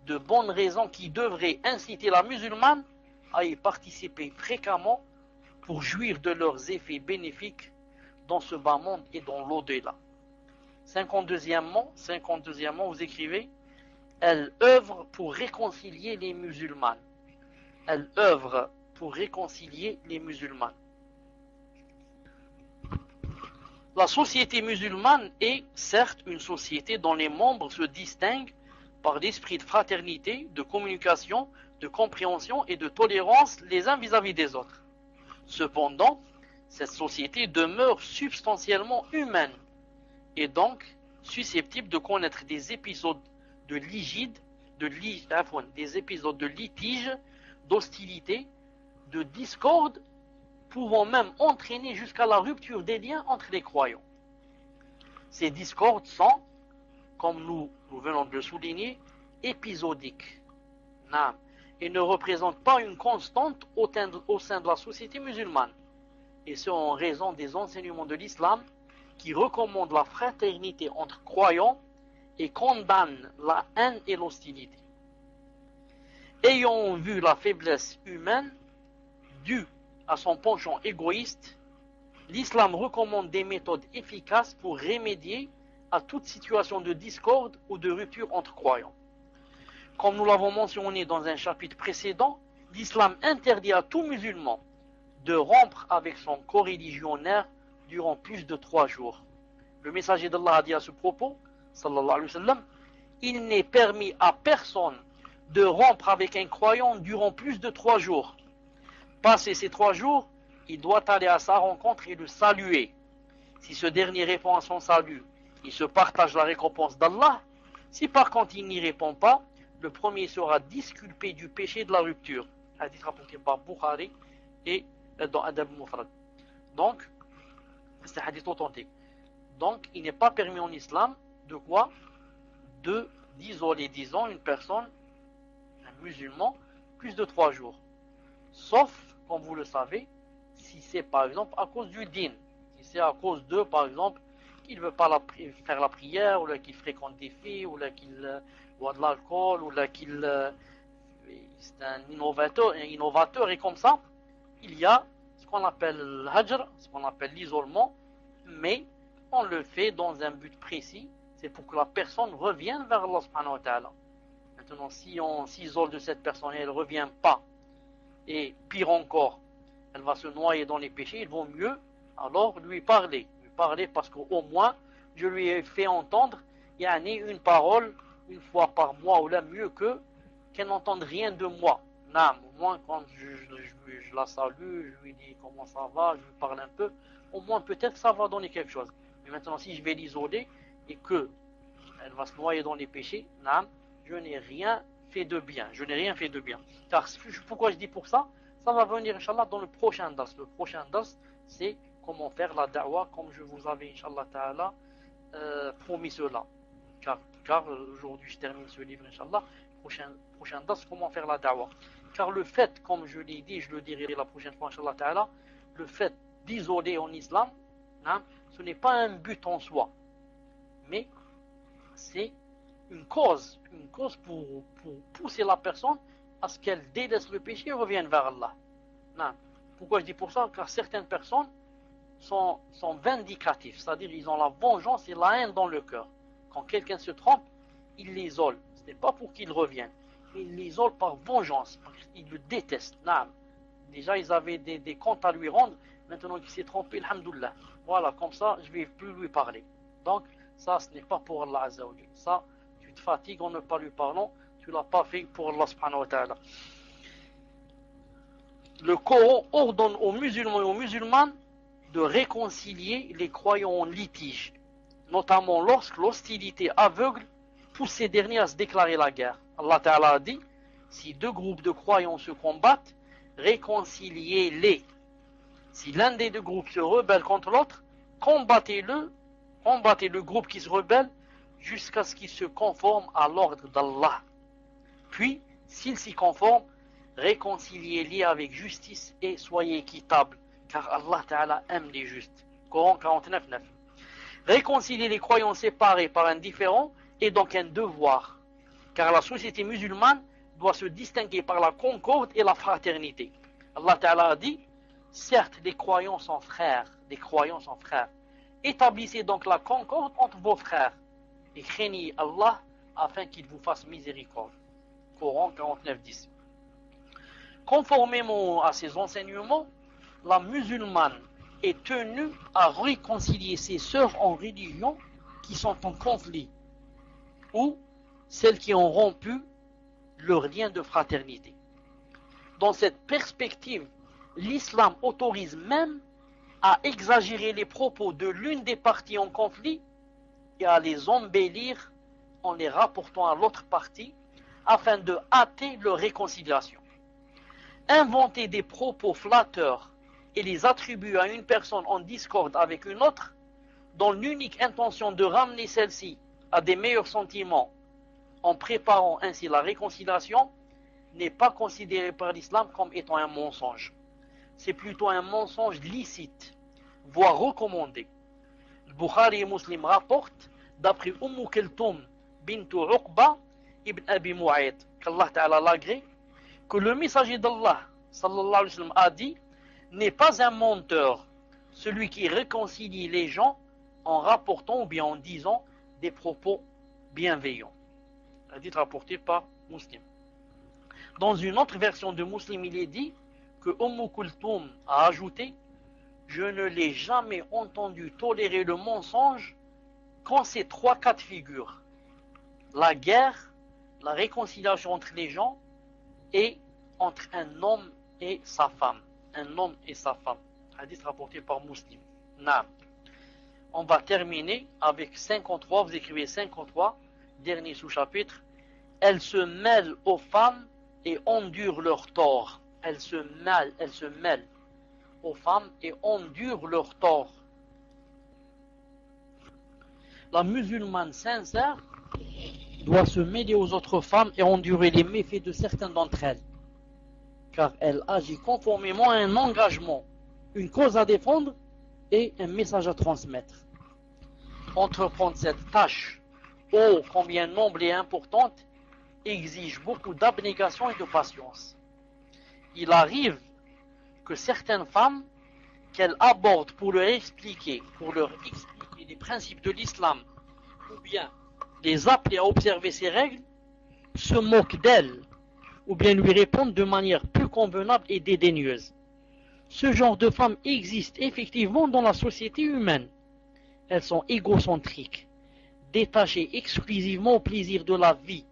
de bonnes raisons qui devraient inciter la musulmane à y participer fréquemment pour jouir de leurs effets bénéfiques dans ce bas monde et dans l'au-delà. 52e, vous écrivez, elle œuvre pour réconcilier les musulmanes. Elle œuvre pour réconcilier les musulmanes. La société musulmane est certes une société dont les membres se distinguent par l'esprit de fraternité, de communication, de compréhension et de tolérance les uns vis-à-vis des autres. Cependant, cette société demeure substantiellement humaine et donc susceptible de connaître des épisodes de litige, d'hostilité, de discorde, pouvant même entraîner jusqu'à la rupture des liens entre les croyants. Ces discordes sont, comme nous venons de le souligner, épisodiques, et ne représentent pas une constante au sein de la société musulmane, et ce en raison des enseignements de l'islam qui recommandent la fraternité entre croyants et condamnent la haine et l'hostilité. Ayant vu la faiblesse humaine due à son penchant égoïste, l'islam recommande des méthodes efficaces pour remédier à toute situation de discorde ou de rupture entre croyants. comme nous l'avons mentionné dans un chapitre précédent, l'islam interdit à tout musulman de rompre avec son coreligionnaire durant plus de 3 jours. Le messager d'Allah a dit à ce propos, sallallahu alayhi wa sallam, il n'est permis à personne de rompre avec un croyant durant plus de 3 jours. Passé ces 3 jours, il doit aller à sa rencontre et le saluer. Si ce dernier répond à son salut, il se partage la récompense d'Allah. Si par contre il n'y répond pas, le premier sera disculpé du péché de la rupture. Hadith rapporté par Bukhari et dans Adab al-Mufrad. Donc, c'est un hadith authentique. Donc, il n'est pas permis en islam de quoi? D'isoler, disons, une personne, un musulman, plus de 3 jours. Sauf, comme vous le savez, si c'est par exemple à cause du din. Si c'est à cause de, par exemple, qu'il ne veut pas faire la prière, ou là qu'il fréquente des filles, ou là qu'il boit de l'alcool, ou là qu'il c'est un innovateur, et comme ça, il y a ce qu'on appelle le hajr, ce qu'on appelle l'isolement, mais on le fait dans un but précis, c'est pour que la personne revienne vers Allah subhanahu wa ta'ala. Maintenant, si on s'isole de cette personne et elle ne revient pas, et pire encore, elle va se noyer dans les péchés, il vaut mieux alors lui parler parce qu'au moins je lui ai fait entendre une parole une fois par mois, ou là mieux qu'elle n'entende rien de moi. Non, au moins quand je la salue, je lui dis comment ça va, je lui parle un peu, au moins peut-être ça va donner quelque chose. Mais maintenant si je vais l'isoler et que elle va se noyer dans les péchés, non, je n'ai rien fait de bien. Car pourquoi je dis pour ça? Ça va venir, Inch'Allah, dans le prochain dars. Le prochain dars, c'est comment faire la da'wah, comme je vous avais, Inch'Allah ta'ala, promis cela. Car aujourd'hui, je termine ce livre, Inch'Allah. Prochain dars, comment faire la da'wah. Car le fait, comme je l'ai dit, je le dirai la prochaine fois, Inch'Allah ta'ala, le fait d'isoler en islam, hein, ce n'est pas un but en soi. Mais c'est une cause pour pousser la personne à ce qu'elle délaisse le péché et revienne vers Allah. Non. Pourquoi je dis pour ça? Car certaines personnes sont vindicatifs, c'est-à-dire ils ont la vengeance et la haine dans le cœur. Quand quelqu'un se trompe, ils l'isolent. Ce n'est pas pour qu'il revienne, mais ils l'isolent par vengeance, parce qu'ils le détestent. Non. Déjà ils avaient des comptes à lui rendre, maintenant qu'il s'est trompé, alhamdoulilah. Voilà, comme ça je ne vais plus lui parler. Donc ça, ce n'est pas pour Allah Azza wa Jalla. Ça, tu te fatigues en ne pas lui parlant, tu ne l'as pas fait pour Allah subhanahu wa ta'ala. Le Coran ordonne aux musulmans et aux musulmanes de réconcilier les croyants en litige, notamment lorsque l'hostilité aveugle pousse ces derniers à se déclarer la guerre. Allah ta'ala a dit, si 2 groupes de croyants se combattent, réconciliez-les. Si l'un des 2 groupes se rebelle contre l'autre, combattez le groupe qui se rebelle jusqu'à ce qu'il se conforme à l'ordre d'Allah. Puis, s'il s'y conforme, réconciliez-les avec justice et soyez équitables, car Allah Ta'ala aime les justes. Coran 49:9. Réconcilier les croyants séparés par un différend est donc un devoir, car la société musulmane doit se distinguer par la concorde et la fraternité. Allah Ta'ala a dit, certes, les croyants sont frères, Établissez donc la concorde entre vos frères et craignez Allah afin qu'il vous fasse miséricorde. Coran 49:10. Conformément à ces enseignements, la musulmane est tenue à réconcilier ses sœurs en religion qui sont en conflit ou celles qui ont rompu leur lien de fraternité. Dans cette perspective, l'islam autorise même à exagérer les propos de l'une des parties en conflit et à les embellir en les rapportant à l'autre partie afin de hâter leur réconciliation. Inventer des propos flatteurs et les attribuer à une personne en discorde avec une autre, dans l'unique intention de ramener celle-ci à des meilleurs sentiments en préparant ainsi la réconciliation, n'est pas considéré par l'islam comme étant un mensonge. C'est plutôt un mensonge licite, voire recommandé. Le Bukhari et Muslim rapportent, d'après Kulthum bint Uqba ibn Abi Mu'ayt, qu'Allah Ta'ala l'agrée, que le messager d'Allah sallallahu alayhi wa sallam a dit, n'est pas un menteur, celui qui réconcilie les gens en rapportant ou bien en disant des propos bienveillants. Hadith rapporté par Muslim. Dans une autre version de Muslim, il est dit que Kulthum a ajouté: je ne l'ai jamais entendu tolérer le mensonge qu'en ces 3 cas de figure: la guerre, la réconciliation entre les gens et entre un homme et sa femme. Un homme et sa femme. Hadith rapporté par Muslim. Naam. On va terminer avec 53. Vous écrivez 53, dernier sous-chapitre. Elles se mêlent aux femmes et endurent leur tort. Elles se mêlent aux femmes et endurent leur tort. La musulmane sincère doit se mêler aux autres femmes et endurer les méfaits de certaines d'entre elles, car elle agit conformément à un engagement, une cause à défendre et un message à transmettre. Entreprendre cette tâche, ô combien noble et importante, exige beaucoup d'abnégation et de patience. Il arrive que certaines femmes qu'elle aborde pour leur expliquer les principes de l'islam, ou bien les appeler à observer ses règles, se moquent d'elle, ou bien lui répondent de manière plus convenable et dédaigneuse. Ce genre de femmes existe effectivement dans la société humaine. Elles sont égocentriques, détachées exclusivement au plaisir de la vie,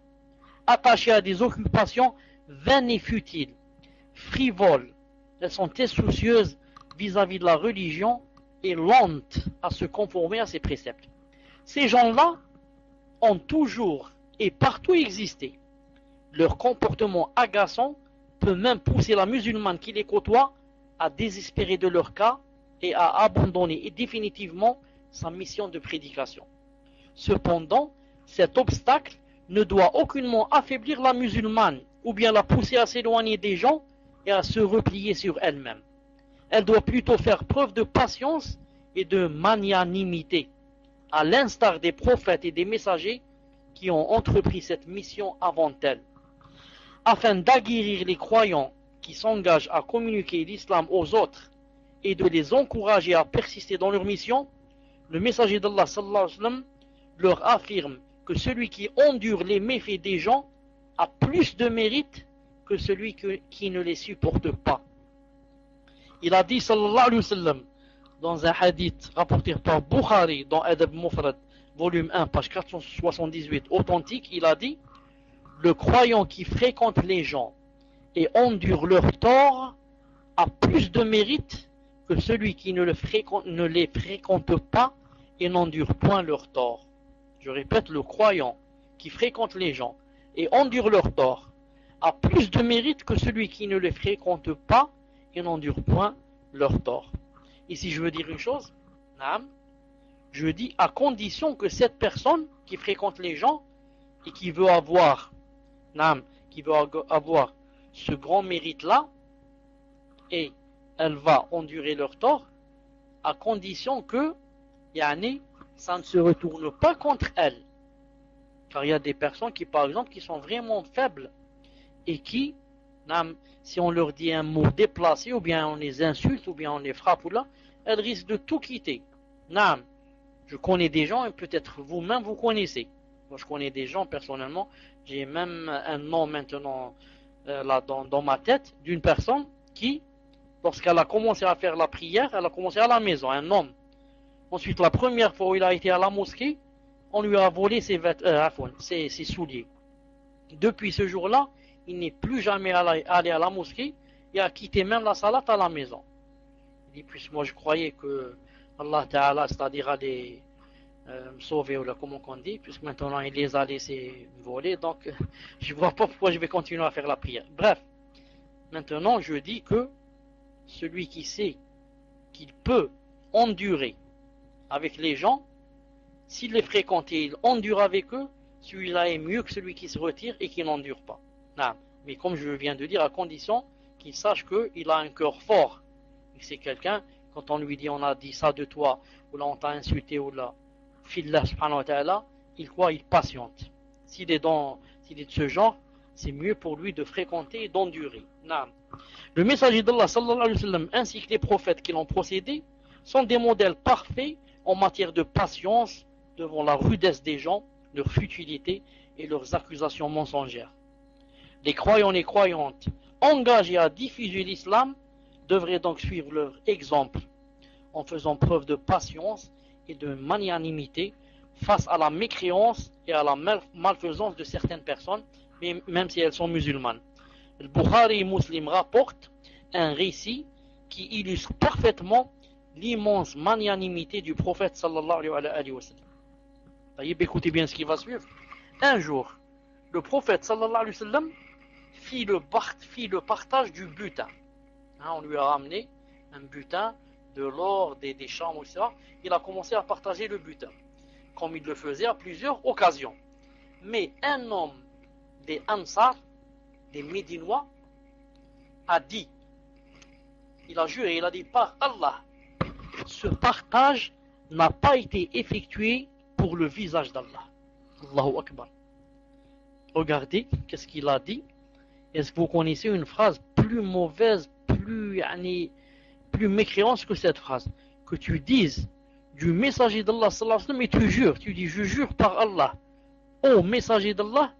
attachées à des occupations vaines et futiles, frivoles. Elles sont insoucieuses vis-à-vis de la religion et lentes à se conformer à ses préceptes. Ces gens-là ont toujours et partout existé. Leur comportement agaçant peut même pousser la musulmane qui les côtoie à désespérer de leur cas et à abandonner définitivement sa mission de prédication. Cependant, cet obstacle ne doit aucunement affaiblir la musulmane ou bien la pousser à s'éloigner des gens et à se replier sur elle-même. Elle doit plutôt faire preuve de patience et de magnanimité, à l'instar des prophètes et des messagers qui ont entrepris cette mission avant elle. Afin d'aguerrir les croyants qui s'engagent à communiquer l'islam aux autres et de les encourager à persister dans leur mission, le messager d'Allah sallallahu alayhi wa sallam leur affirme que celui qui endure les méfaits des gens a plus de mérite que celui qui ne les supporte pas. Il a dit sallallahu alayhi wa sallam dans un hadith rapporté par Bukhari dans Adab Mufrad, volume 1, page 478, authentique, il a dit: le croyant qui fréquente les gens et endure leur tort a plus de mérite que celui qui ne les fréquente pas et n'endure point leur tort. Je répète, le croyant qui fréquente les gens et endure leur tort a plus de mérite que celui qui ne les fréquente pas et n'endure point leur tort. Ici, je veux dire une chose, je dis à condition que cette personne qui fréquente les gens et qui veut avoir ce grand mérite-là, et elle va endurer leur tort, à condition que ça ne se retourne pas contre elle. Car il y a des personnes qui, par exemple, qui sont vraiment faibles et qui, si on leur dit un mot déplacé, ou bien on les insulte, ou bien on les frappe, ou là, elles risquent de tout quitter. Je connais des gens, et peut-être vous-même vous connaissez. Moi, je connais des gens personnellement. J'ai même un nom maintenant là dans ma tête d'une personne qui, lorsqu'elle a commencé à faire la prière, elle a commencé à la maison, un homme. Ensuite, la première fois où il a été à la mosquée, on lui a volé ses souliers. Depuis ce jour-là, il n'est plus jamais allé à la mosquée et a quitté même la salat à la maison. Il dit, puis moi je croyais que Allah Ta'ala, c'est-à-dire allait me sauver, ou là, comment on dit, puisque maintenant il les a laissés voler, donc je ne vois pas pourquoi je vais continuer à faire la prière. Bref, maintenant je dis que celui qui sait qu'il peut endurer avec les gens, s'il les fréquente et il endure avec eux, celui-là est mieux que celui qui se retire et qui n'endure pas. Non. Mais comme je viens de dire, à condition qu'il sache qu'il a un cœur fort. Et c'est quelqu'un, quand on lui dit on a dit ça de toi, ou là on t'a insulté, ou là, fillah subhanahu wa ta'ala, il croit, il patiente. S'il est de ce genre, c'est mieux pour lui de fréquenter et d'endurer. Non. Le messager d'Allah sallallahu alayhi wa sallam ainsi que les prophètes qui l'ont procédé sont des modèles parfaits en matière de patience devant la rudesse des gens, leur futilité et leurs accusations mensongères. Les croyants et croyantes engagés à diffuser l'islam devraient donc suivre leur exemple en faisant preuve de patience et de magnanimité face à la mécréance et à la malfaisance de certaines personnes, même si elles sont musulmanes. Le Bukhari et Muslim rapportent un récit qui illustre parfaitement l'immense magnanimité du prophète sallallahu alayhi wa sallam. Écoutez bien ce qui va suivre. Un jour, le prophète sallallahu alayhi wa sallam fit le partage du butin. On lui a ramené un butin, de l'or, des chambres, etc. Il a commencé à partager le butin, comme il le faisait à plusieurs occasions. Mais un homme des Ansar, des Médinois, a dit, il a juré, il a dit par Allah, ce partage n'a pas été effectué pour le visage d'Allah. Allahu Akbar. Regardez, qu'est-ce qu'il a dit? Est-ce que vous connaissez une phrase plus mauvaise, plus mécréante que cette phrase? Que tu dises du messager d'Allah sallallahu alayhi wa sallam et tu jures, tu dis je jure par Allah, ô messager d'Allah,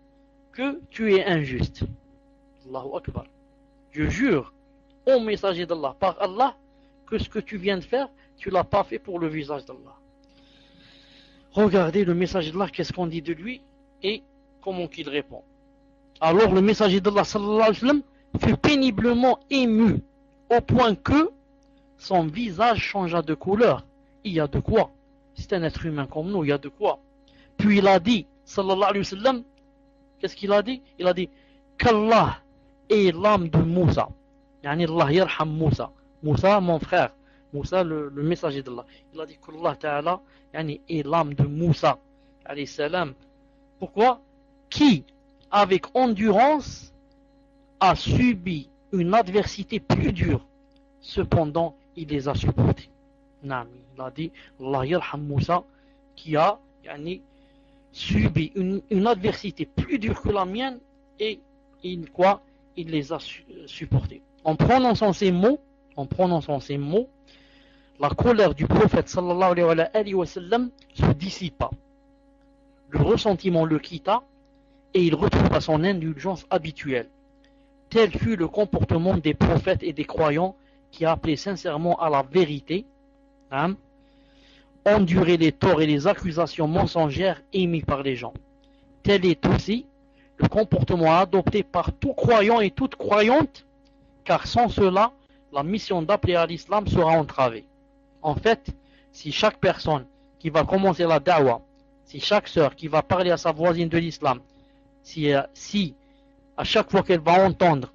que tu es injuste. Allahu Akbar. Je jure, ô messager d'Allah, par Allah, que ce que tu viens de faire, tu ne l'as pas fait pour le visage d'Allah. Regardez le messager d'Allah, qu'est-ce qu'on dit de lui et comment qu'il répond. Alors le messager d'Allah sallallahu alayhi wa sallam fut péniblement ému au point que son visage changea de couleur. Il y a de quoi? C'est un être humain comme nous, il y a de quoi? Puis il a dit, sallallahu alayhi wa sallam, qu'est-ce qu'il a dit? Il a dit qu'Allah est l'âme de Moussa. Yani Allah yarham Moussa. Moussa, mon frère. Moussa, le messager d'Allah. Il a dit qu'Allah Ta'ala est l'âme de Moussa. Alayhi salam. Pourquoi? Qui, avec endurance, a subi une adversité plus dure. Cependant, il les a supportés. Il a dit Allah yarham Moussa, qui a subi une adversité plus dure que la mienne et il les a supportés. En prononçant ces mots, la colère du prophète sallallahu alayhi wa sallam se dissipa. Le ressentiment le quitta et il retrouva son indulgence habituelle. Tel fut le comportement des prophètes et des croyants qui appelaient sincèrement à la vérité, endurer les torts et les accusations mensongères émises par les gens. Tel est aussi le comportement adopté par tout croyant et toute croyante, car sans cela, la mission d'appeler à l'islam sera entravée. En fait, si chaque personne qui va commencer la da'wah, si chaque sœur qui va parler à sa voisine de l'islam, si à chaque fois qu'elle va entendre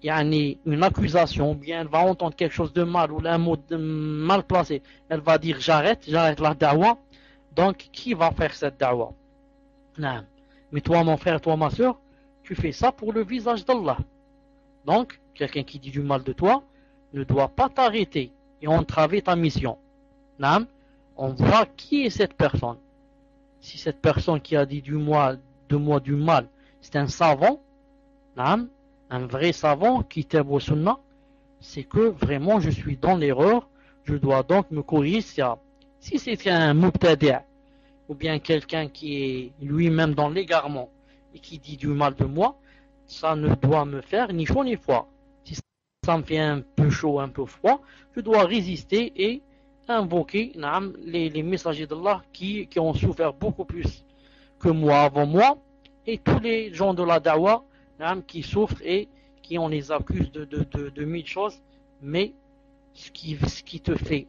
une accusation, ou bien elle va entendre quelque chose de mal, ou un mot mal placé, elle va dire j'arrête la da'wah, donc qui va faire cette da'wah? Mais toi mon frère, toi ma sœur, tu fais ça pour le visage d'Allah. Donc, quelqu'un qui dit du mal de toi ne doit pas t'arrêter et entraver ta mission. On voit qui est cette personne. Si cette personne qui a dit de moi du mal, c'est un savant, un vrai savant qui t'aime au sunnah, c'est que vraiment je suis dans l'erreur, je dois donc me corriger. Si c'est un mubtadi' ou bien quelqu'un qui est lui-même dans l'égarement et qui dit du mal de moi, ça ne doit me faire ni chaud ni froid. Si ça me fait un peu chaud, un peu froid, je dois résister et invoquer les messagers d'Allah qui ont souffert beaucoup plus que moi avant moi, et tous les gens de la da'wah qui souffrent et qui on les accuse de mille choses, mais ce qui te fait,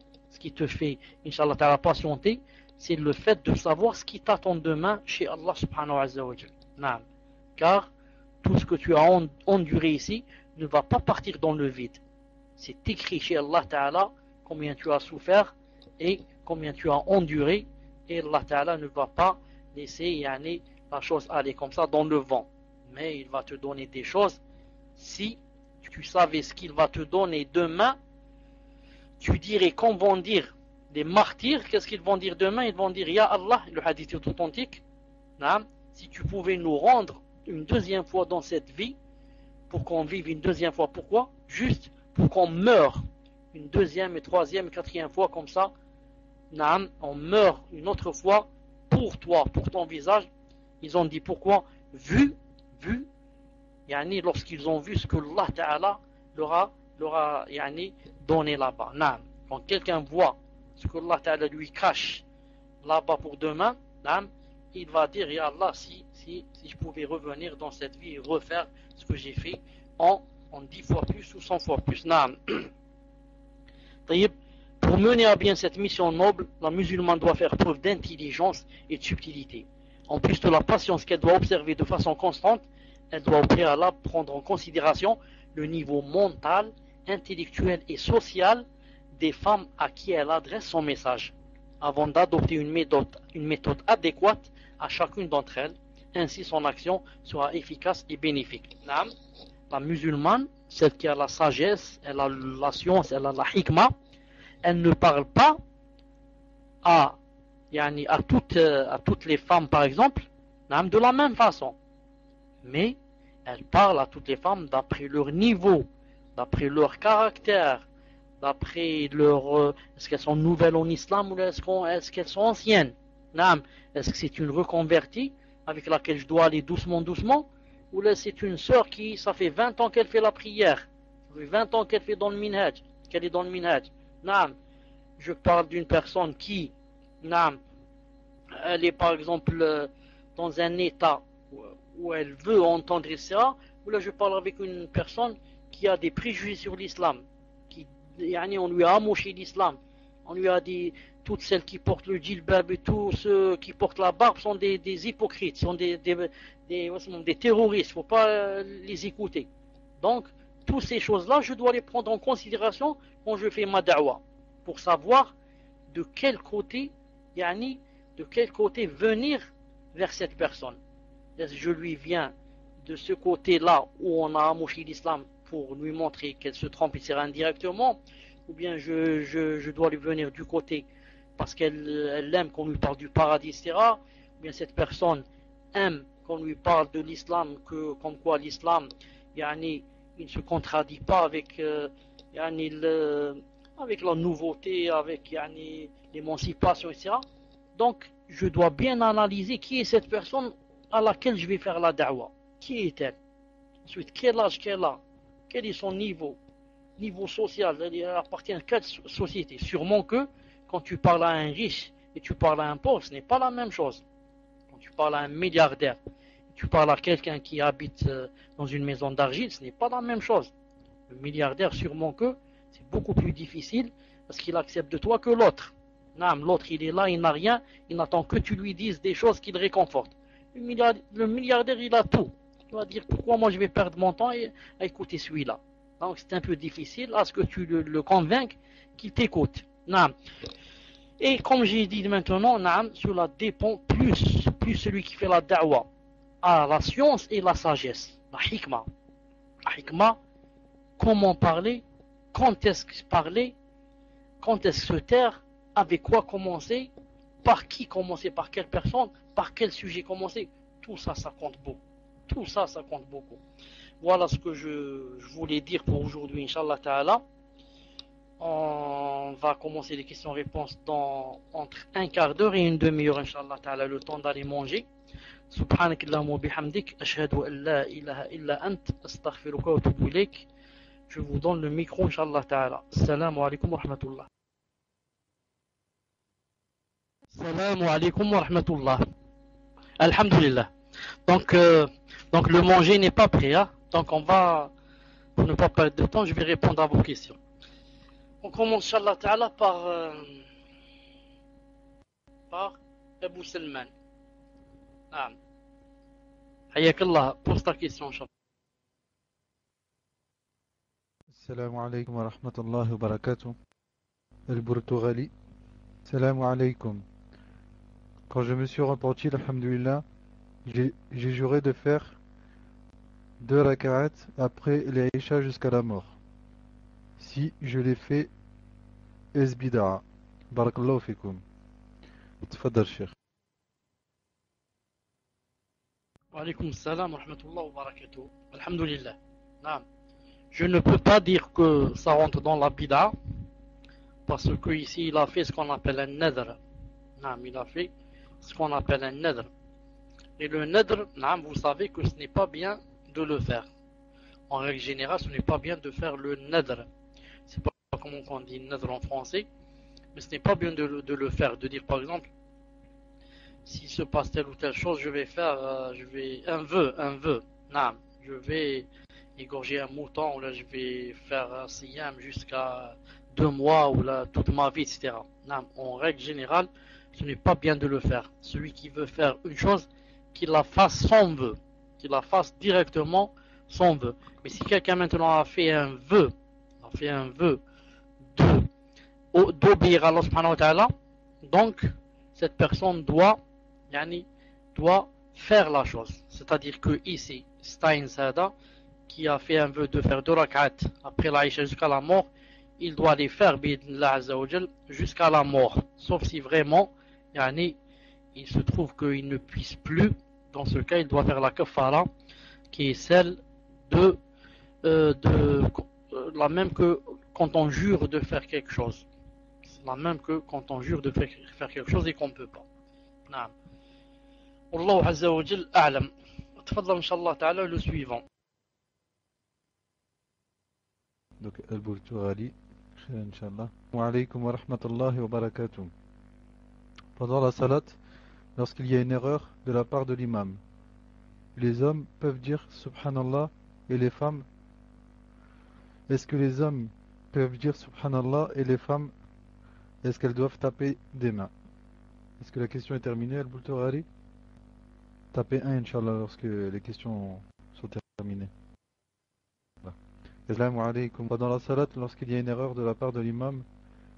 Inch'Allah ta'ala, patienter, c'est le fait de savoir ce qui t'attend demain chez Allah subhanahu wa ta'ala. Car tout ce que tu as enduré ici ne va pas partir dans le vide. C'est écrit chez Allah ta'ala combien tu as souffert et combien tu as enduré, et Allah ta'ala ne va pas laisser la chose aller comme ça dans le vent, mais il va te donner des choses. Si tu savais ce qu'il va te donner demain, tu dirais, comme vont dire les martyrs, qu'est-ce qu'ils vont dire demain? Ils vont dire, Ya Allah, le hadith est authentique, si tu pouvais nous rendre une deuxième fois dans cette vie, pour qu'on vive une deuxième fois. Pourquoi? Juste pour qu'on meure une deuxième et troisième et quatrième fois comme ça. On meurt une autre fois pour toi, pour ton visage. Ils ont dit pourquoi? Vu yani, lorsqu'ils ont vu ce que Allah Ta'ala leur a yani, donné là-bas. Naam. Quand quelqu'un voit ce que Allah Ta'ala lui cache là-bas pour demain, naam, il va dire, ya Allah, si je pouvais revenir dans cette vie et refaire ce que j'ai fait en 10 fois plus ou 100 fois plus. Naam. Pour mener à bien cette mission noble, la musulmane doit faire preuve d'intelligence et de subtilité. En plus de la patience qu'elle doit observer de façon constante, elle doit au préalable prendre en considération le niveau mental, intellectuel et social des femmes à qui elle adresse son message, avant d'adopter une méthode adéquate à chacune d'entre elles. Ainsi son action sera efficace et bénéfique. La musulmane, celle qui a la sagesse, elle a la science, elle a la hikmah, elle ne parle pas à toutes les femmes par exemple, de la même façon. Mais elle parle à toutes les femmes d'après leur niveau, d'après leur caractère, d'après leur... est-ce qu'elles sont nouvelles en islam ou est-ce qu'elles sont anciennes? Est-ce que c'est une reconvertie avec laquelle je dois aller doucement, ou là c'est une sœur qui, ça fait 20 ans qu'elle fait la prière, ça fait 20 ans qu'elle est dans le minhaj. Je parle d'une personne qui, elle est par exemple dans un état où elle veut entendre ça, ou là je parle avec une personne qui a des préjugés sur l'islam, on lui a amoché l'islam, on lui a dit toutes celles qui portent le djilbab et tous ceux qui portent la barbe sont des hypocrites, sont des terroristes, il ne faut pas les écouter. Donc toutes ces choses-là, je dois les prendre en considération quand je fais ma da'wa, pour savoir de quel côté venir vers cette personne. Est-ce que je lui viens de ce côté-là où on a amoché l'islam pour lui montrer qu'elle se trompe ici indirectement, ou bien je dois lui venir du côté parce qu'elle aime qu'on lui parle du paradis, etc. Ou bien cette personne aime qu'on lui parle de l'islam, comme quoi l'islam, il ne se contradit pas avec avec la nouveauté, avec l'émancipation, etc. Donc, je dois bien analyser qui est cette personne à laquelle je vais faire la da'wa. Qui est-elle? Ensuite, quel âge qu'elle a? Quel est son niveau social? Elle appartient à quelle société? Sûrement que quand tu parles à un riche et tu parles à un pauvre, ce n'est pas la même chose. Quand tu parles à un milliardaire, tu parles à quelqu'un qui habite dans une maison d'argile, ce n'est pas la même chose. Le milliardaire, sûrement que c'est beaucoup plus difficile parce qu'il accepte de toi que l'autre. L'autre, il est là, il n'a rien, il n'attend que tu lui dises des choses qui le réconfortent. Le milliardaire, il a tout. Il va dire pourquoi moi je vais perdre mon temps à écouter celui-là. Donc c'est un peu difficile à ce que tu le convainques qu'il t'écoute. Et comme j'ai dit maintenant, cela dépend plus celui qui fait la da'wa à la science et la sagesse, la hikmah. La hikmah, comment parler, quand est-ce que parler, quand est-ce se taire, avec quoi commencer, par qui commencer, par quelle personne, par quel sujet commencer. Tout ça, ça compte beaucoup. Tout ça, ça compte beaucoup. Voilà ce que je voulais dire pour aujourd'hui, Inch'Allah Ta'ala. On va commencer les questions-réponses entre un quart d'heure et une demi-heure, Inch'Allah Ta'ala, le temps d'aller manger. سبحانك اللهم وبحمدك أشهد أن لا إله إلا أنت أستغفرك وأتوب إليك. Je vous donne le micro, Inch'Allah Ta'ala. Assalamu alaikum wa rahmatullah. Assalamu alaikum wa rahmatullah. Alhamdulillah. Donc le manger n'est pas prêt. Hein? Donc on va, pour ne pas perdre de temps, je vais répondre à vos questions. On commence, Inch'Allah Ta'ala, par Abu Salman. حياك الله, pose ta question, Inch'Allah. Assalamu alaikum wa rahmatullahi wa barakatuh. El-Burtughali. Assalamu alaikum. Quand je me suis repenti, alhamdulillah, j'ai juré de faire 2 raka'at après l'Aïcha jusqu'à la mort. Si je l'ai fait, es bid'a. Barakallahu fikum. Tfaddal, Cheikh. Wa alaykum salam wa rahmatullahi wa barakatuh. Alhamdulillah. Naam. Je ne peux pas dire que ça rentre dans la bid'a, parce que ici il a fait ce qu'on appelle un nadr. Il a fait ce qu'on appelle un nadr. Et le nadr, vous savez que ce n'est pas bien de le faire. En règle générale, ce n'est pas bien de faire le nadr. C'est pas comment on dit nadr en français, mais ce n'est pas bien de le faire. De dire par exemple, s'il se passe telle ou telle chose, je vais faire un vœu. Non, je vais égorger un mouton, ou là je vais faire un siyam jusqu'à 2 mois, ou là toute ma vie, etc. Non, en règle générale, ce n'est pas bien de le faire. Celui qui veut faire une chose, qu'il la fasse sans vœu, qu'il la fasse directement sans vœu. Mais si quelqu'un maintenant a fait un vœu d'obéir à Allah subhanahu wa ta'ala, donc cette personne doit faire la chose. C'est-à-dire que ici, Stein Sada, qui a fait un vœu de faire 2 rak'at après l'Aïcha jusqu'à la mort, il doit les faire jusqu'à la mort. Sauf si vraiment, il se trouve qu'il ne puisse plus. Dans ce cas, il doit faire la kafara, qui est celle de la même que quand on jure de faire quelque chose. C'est la même que quand on jure de faire quelque chose et qu'on ne peut pas. نعم. والله عز وجل أعلم. تفضل إن شاء الله تعالى le suivant. Donc, Al-Burtughali, Inch'Allah. Wa alaykum wa rahmatullahi wa barakatuh. Pendant la salat, lorsqu'il y a une erreur de la part de l'imam, les hommes peuvent dire Subhanallah et les femmes. Est-ce que les hommes peuvent dire Subhanallah et les femmes, est-ce qu'elles doivent taper des mains? Est-ce que la question est terminée, Al-Burtughali? Tapez 1, Inch'Allah, lorsque les questions sont terminées. Assalamu alaykum. Pendant la salat, lorsqu'il y a une erreur de la part de l'imam,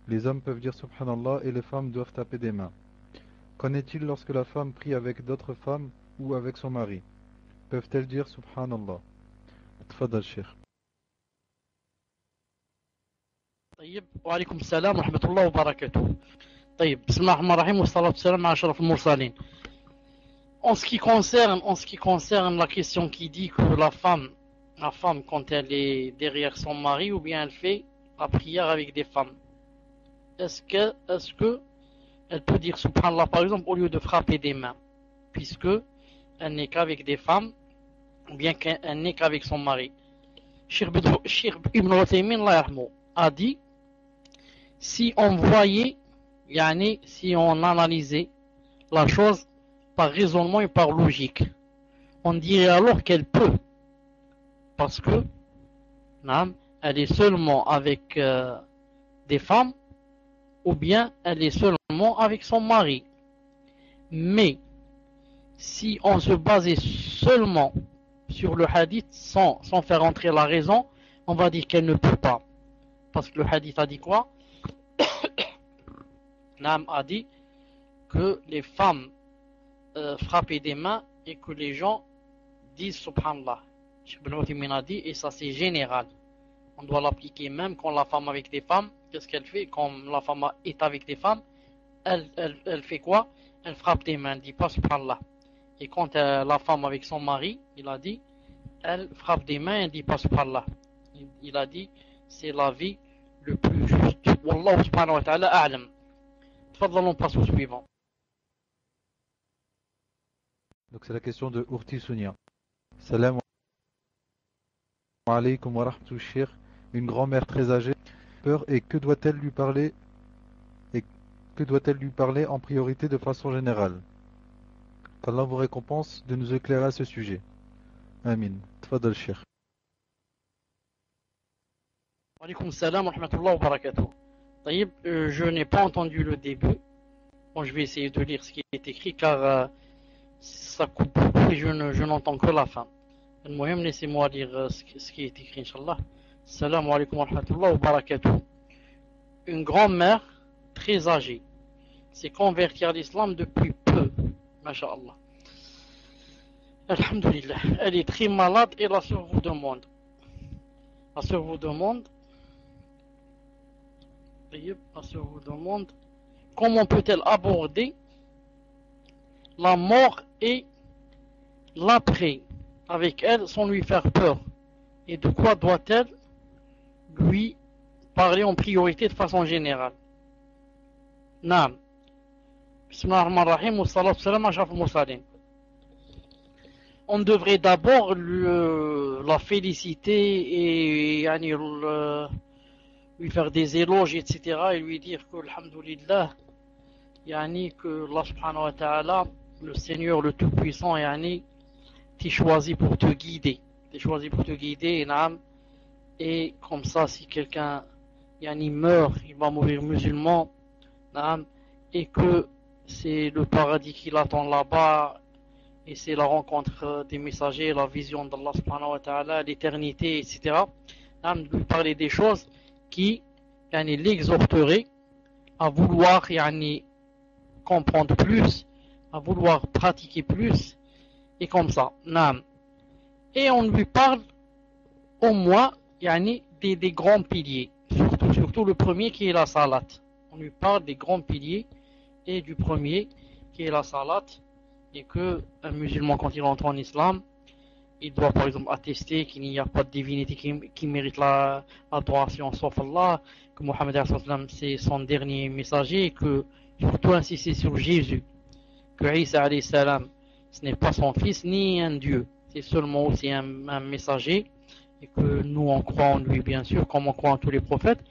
les hommes peuvent dire Subhanallah et les femmes doivent taper des mains. Qu'en est-il lorsque la femme prie avec d'autres femmes ou avec son mari? Peuvent-elles dire Subhanallah? Tfadal, Cheikh. طيب وعليكم السلام ورحمة الله وبركاته. طيب بسم الله الرحمن الرحيم والصلاة والسلام على أشرف المرسلين. En ce qui concerne la question qui dit que la femme quand elle est derrière son mari ou bien elle fait la prière avec des femmes, est-ce que elle peut dire Subhanallah par exemple au lieu de frapper des mains, puisque elle n'est qu'avec des femmes ou bien qu'elle n'est qu'avec son mari? Cheikh Ibn Uthaymin a dit, si on voyait, si on analysait la chose par raisonnement et par logique, on dirait alors qu'elle peut, parce que elle est seulement avec des femmes ou bien elle est seulement avec son mari. Mais si on se basait seulement sur le hadith sans faire entrer la raison, on va dire qu'elle ne peut pas, parce que le hadith a dit quoi? Nam a dit que les femmes frappaient des mains et que les gens disent Subhanallah. Ibn Uthaymin a dit, et ça c'est général, on doit l'appliquer même quand la femme avec des femmes. Qu'est-ce qu'elle fait quand la femme est avec des femmes? Elle fait quoi? Elle frappe des mains, elle ne dit pas Subhanallah. Et quand la femme avec son mari, il a dit, elle frappe des mains, elle ne dit pas Subhanallah. Il a dit, c'est la vie le plus juste. Wallahu subhanahu wa ta'ala a'lam. Tfadal, on passe au suivant. Donc c'est la question de Urti Sounia. Salam alaykum wa rahmatullahi wa barakatuh. Une grand-mère très âgée, peur, et que doit-elle lui parler en priorité de façon générale? Qu'Allah vous récompense de nous éclairer à ce sujet. Amin. Tfadal, Cheikh. Wa alaykum salam wa rahmatullahi wa barakatuh. طيب, je n'ai pas entendu le début. Bon, je vais essayer de lire ce qui est écrit car ça coupe beaucoup et je n'entends que la fin. المهم, laissez-moi lire ce qui est écrit, Inch'Allah. Salam alaykum wa rahmatullahi wa barakatuh. Une grand-mère très âgée s'est convertie à l'islam depuis peu. Masha'Allah. Alhamdulillah. Elle est très malade et la sœur vous demande. Comment peut-elle aborder la mort et l'après avec elle sans lui faire peur, et de quoi doit-elle lui parler en priorité de façon générale? Naam. Bismillahir Rahmanir Rahim wa salatu salam ala ashrafil mursalin. on devrait d'abord la féliciter et lui faire des éloges, etc. et lui dire que, alhamdoulilah, que Allah subhanahu wa ta'ala, le Seigneur le Tout-Puissant, t'es choisi pour te guider. T'es choisi pour te guider, et comme ça, si quelqu'un meurt, il va mourir musulman, et que c'est le paradis qui l'attend là-bas, et c'est la rencontre des messagers, la vision d'Allah subhanahu wa ta'ala, l'éternité, etc. De lui parler des choses qui l'exhorteraient à vouloir comprendre plus, à vouloir pratiquer plus, et comme ça. Et on lui parle au moins des grands piliers, surtout le premier qui est la salat. On lui parle des grands piliers et du premier qui est la salat, et que un musulman, quand il entre en islam, il doit par exemple attester qu'il n'y a pas de divinité qui mérite l'adoration sauf Allah, que Mohammed c'est son dernier messager, et que surtout insister sur Jésus, que Isa alayhi salam, ce n'est pas son fils ni un dieu, c'est seulement aussi un messager, et que nous on croit en lui bien sûr, comme on croit en tous les prophètes.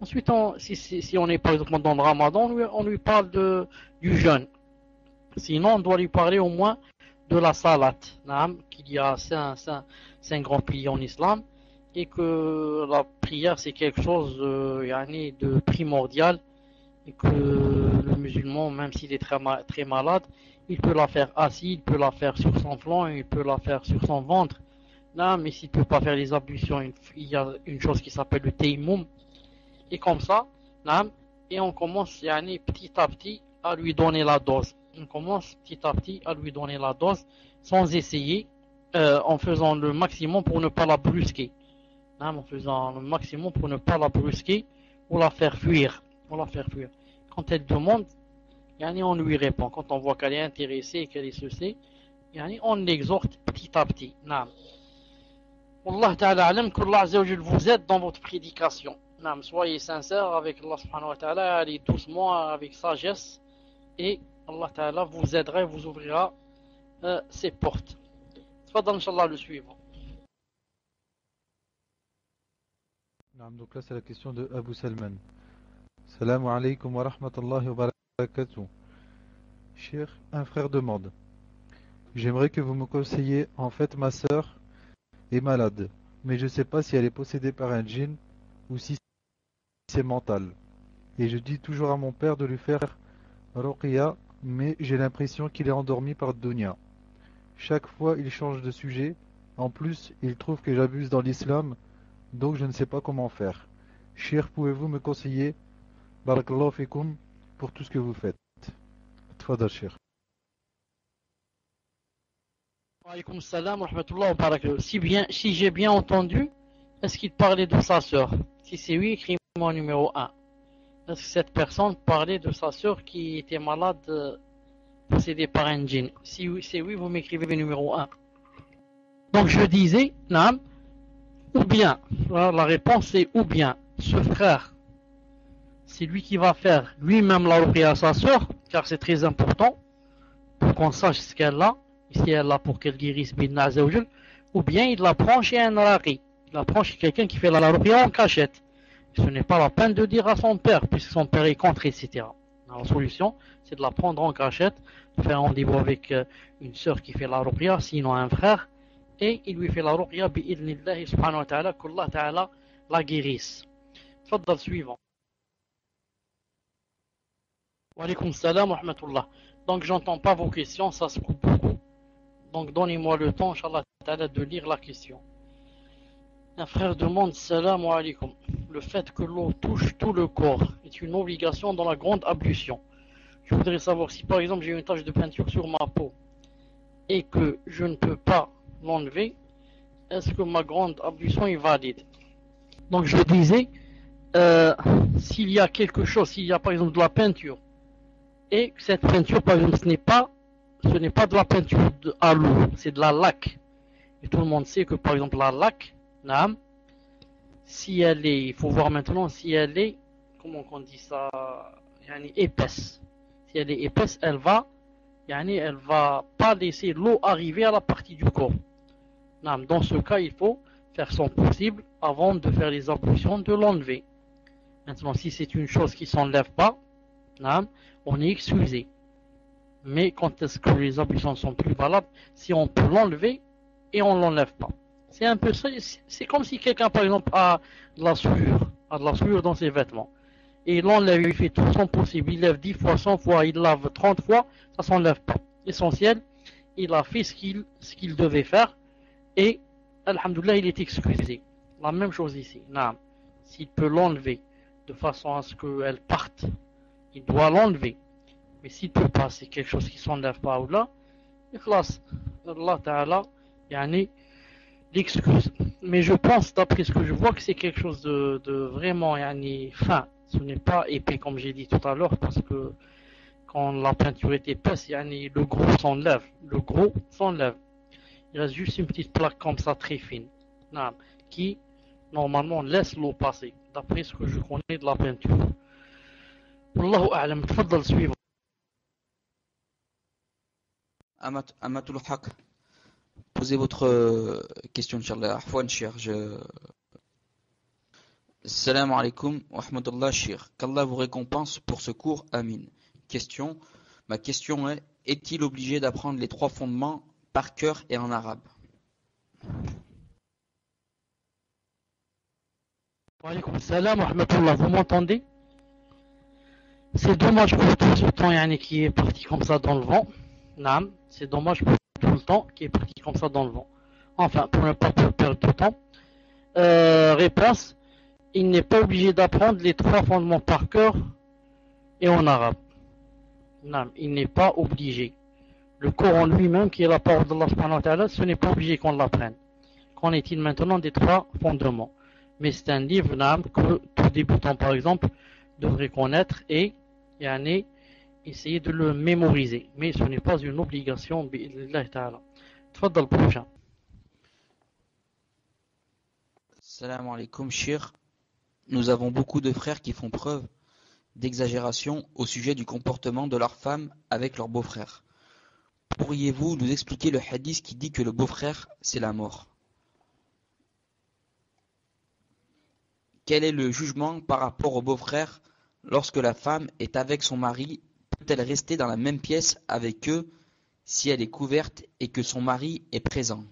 Ensuite, si on est par exemple dans le Ramadan, on lui parle du jeûne. Sinon, on doit lui parler au moins de la salat, qu'il y a cinq grands piliers en islam, et que la prière c'est quelque chose de primordial, et que le musulman, même s'il est très malade, il peut la faire assis, il peut la faire sur son flanc, il peut la faire sur son ventre. Mais s'il ne peut pas faire les ablutions, il y a une chose qui s'appelle le tayammum. Et comme ça, et on commence petit à petit à lui donner la dose. On commence petit à petit à lui donner la dose sans essayer, en faisant le maximum pour ne pas la brusquer. En faisant le maximum pour ne pas la brusquer ou la faire fuir. Quand elle demande, on lui répond. Quand on voit qu'elle est intéressée, qu'elle est ceci, on l'exhorte petit à petit. Wallah ta'ala alam que Allah Azza wa Jal vous aide dans votre prédication. Soyez sincères avec Allah subhanahu wa ta'ala, allez doucement avec sagesse, et Allah ta'ala vous aidera et vous ouvrira ses portes. Tfadal Inch'Allah le suivant. Donc là c'est la question de Abu Salman. Salam alaykum wa rahmatullahi wa barakatuh. Cher, un frère demande: j'aimerais que vous me conseilliez, en fait ma sœur est malade, mais je ne sais pas si elle est possédée par un djinn ou si c'est mental. Et je dis toujours à mon père de lui faire ruqya, mais j'ai l'impression qu'il est endormi par dunya. Chaque fois il change de sujet, en plus il trouve que j'abuse dans l'islam, donc je ne sais pas comment faire. Cher, pouvez-vous me conseiller, barakallahu fikum, pour tout ce que vous faites? Tfadal cher. Wa alaykoum salam wa rahmatullahi wa barakatuh. Si j'ai bien entendu, est-ce qu'il parlait de sa sœur? Si c'est oui, écris-moi numéro 1. Est-ce que cette personne parlait de sa sœur qui était malade, possédée par un djinn? Si c'est oui, vous m'écrivez numéro 1. Donc je disais, ou bien, la réponse est ou bien, ce frère, c'est lui qui va faire lui-même la ruqya à sa sœur, car c'est très important, pour qu'on sache ce qu'elle a, si elle a pour qu'elle guérisse Bidna Azza wa Jal, ou bien il la prend chez un raqi, il la prend chez quelqu'un qui fait la ruqya en cachette. Ce n'est pas la peine de dire à son père, puisque son père est contre, etc. Alors, la solution, c'est de la prendre en cachette, de faire un rendez-vous avec une sœur qui fait la ruqya, sinon un frère, et il lui fait la ruqya bi'idnillahi subhanahu wa ta'ala, qu'Allah ta'ala la guérisse. Tfaddal suivant. Wa alaykoum salam wa rahmatullah. Donc j'entends pas vos questions, ça se coupe beaucoup. Donc donnez-moi le temps, Inch'Allah ta'ala, de lire la question. Un frère demande: salam alaykoum. Le fait que l'eau touche tout le corps est une obligation dans la grande ablution. Je voudrais savoir si par exemple j'ai une tache de peinture sur ma peau et que je ne peux pas l'enlever, est-ce que ma grande ablution est valide? Donc je disais, s'il y a quelque chose, s'il y a par exemple de la peinture, et que cette peinture par exemple ce n'est pas de la peinture à l'eau, c'est de la laque, et tout le monde sait que par exemple la laque, si elle est, il faut voir maintenant si elle est, comment on dit ça, épaisse. Si elle est épaisse, elle va elle va pas laisser l'eau arriver à la partie du corps. Dans ce cas, il faut faire son possible avant de faire les ablutions de l'enlever. Maintenant, si c'est une chose qui ne s'enlève pas, on est excusé. Mais quand est-ce que les ablutions sont plus valables? Si on peut l'enlever et on ne l'enlève pas. C'est un peu ça. C'est comme si quelqu'un, par exemple, a de la souillure dans ses vêtements. Et il l'enlève, il fait tout son possible. Il lève 10 fois, 100 fois, il lave 30 fois, ça ne s'enlève pas. L'essentiel, il a fait ce qu'il devait faire. Et, alhamdoulilah, il est excusé. La même chose ici. S'il peut l'enlever de façon à ce qu'elle parte, il doit l'enlever. Mais s'il ne peut pas, c'est quelque chose qui ne s'enlève pas ou là, Allah Ta'ala, l'excuse. Mais je pense, d'après ce que je vois, que c'est quelque chose de vraiment fin. Ce n'est pas épais, comme j'ai dit tout à l'heure, parce que quand la peinture est épaisse, le gros s'enlève. Le gros s'enlève. Il reste juste une petite plaque comme ça, très fine, qui, normalement, laisse l'eau passer, d'après ce que je connais de la peinture. Wallahu a'lam, tfaddal suivre. Amatul Haq, posez votre question, Inch'Allah. Afwan, cher. Salam alaikum wa rahmatullah, cher. Qu'Allah vous récompense pour ce cours. Amin. Ma question est-il obligé d'apprendre les 3 fondements par cœur et en arabe? Wa alaykoum salam wa rahmatullah, vous m'entendez? C'est dommage pour tout ce temps qui est parti comme ça dans le vent. C'est dommage pour tout le temps qui est parti comme ça dans le vent. Enfin, pour ne pas perdre de temps. Réponse, il n'est pas obligé d'apprendre les 3 fondements par cœur et en arabe. Il n'est pas obligé. Le Coran lui-même, qui est la parole d'Allah subhanahu wa ta'ala, ce n'est pas obligé qu'on l'apprenne. Qu'en est-il maintenant des 3 fondements? Mais c'est un livre que tout débutant, par exemple, devrait connaître et essayer de le mémoriser. Mais ce n'est pas une obligation. Bi'idhnillah ta'ala. Tfaddal prochain. Salam alaikum, shir. Nous avons beaucoup de frères qui font preuve d'exagération au sujet du comportement de leurs femmes avec leurs beaux-frères. Pourriez-vous nous expliquer le hadith qui dit que le beau-frère, c'est la mort? Quel est le jugement par rapport au beau-frère lorsque la femme est avec son mari? Peut-elle rester dans la même pièce avec eux si elle est couverte et que son mari est présent?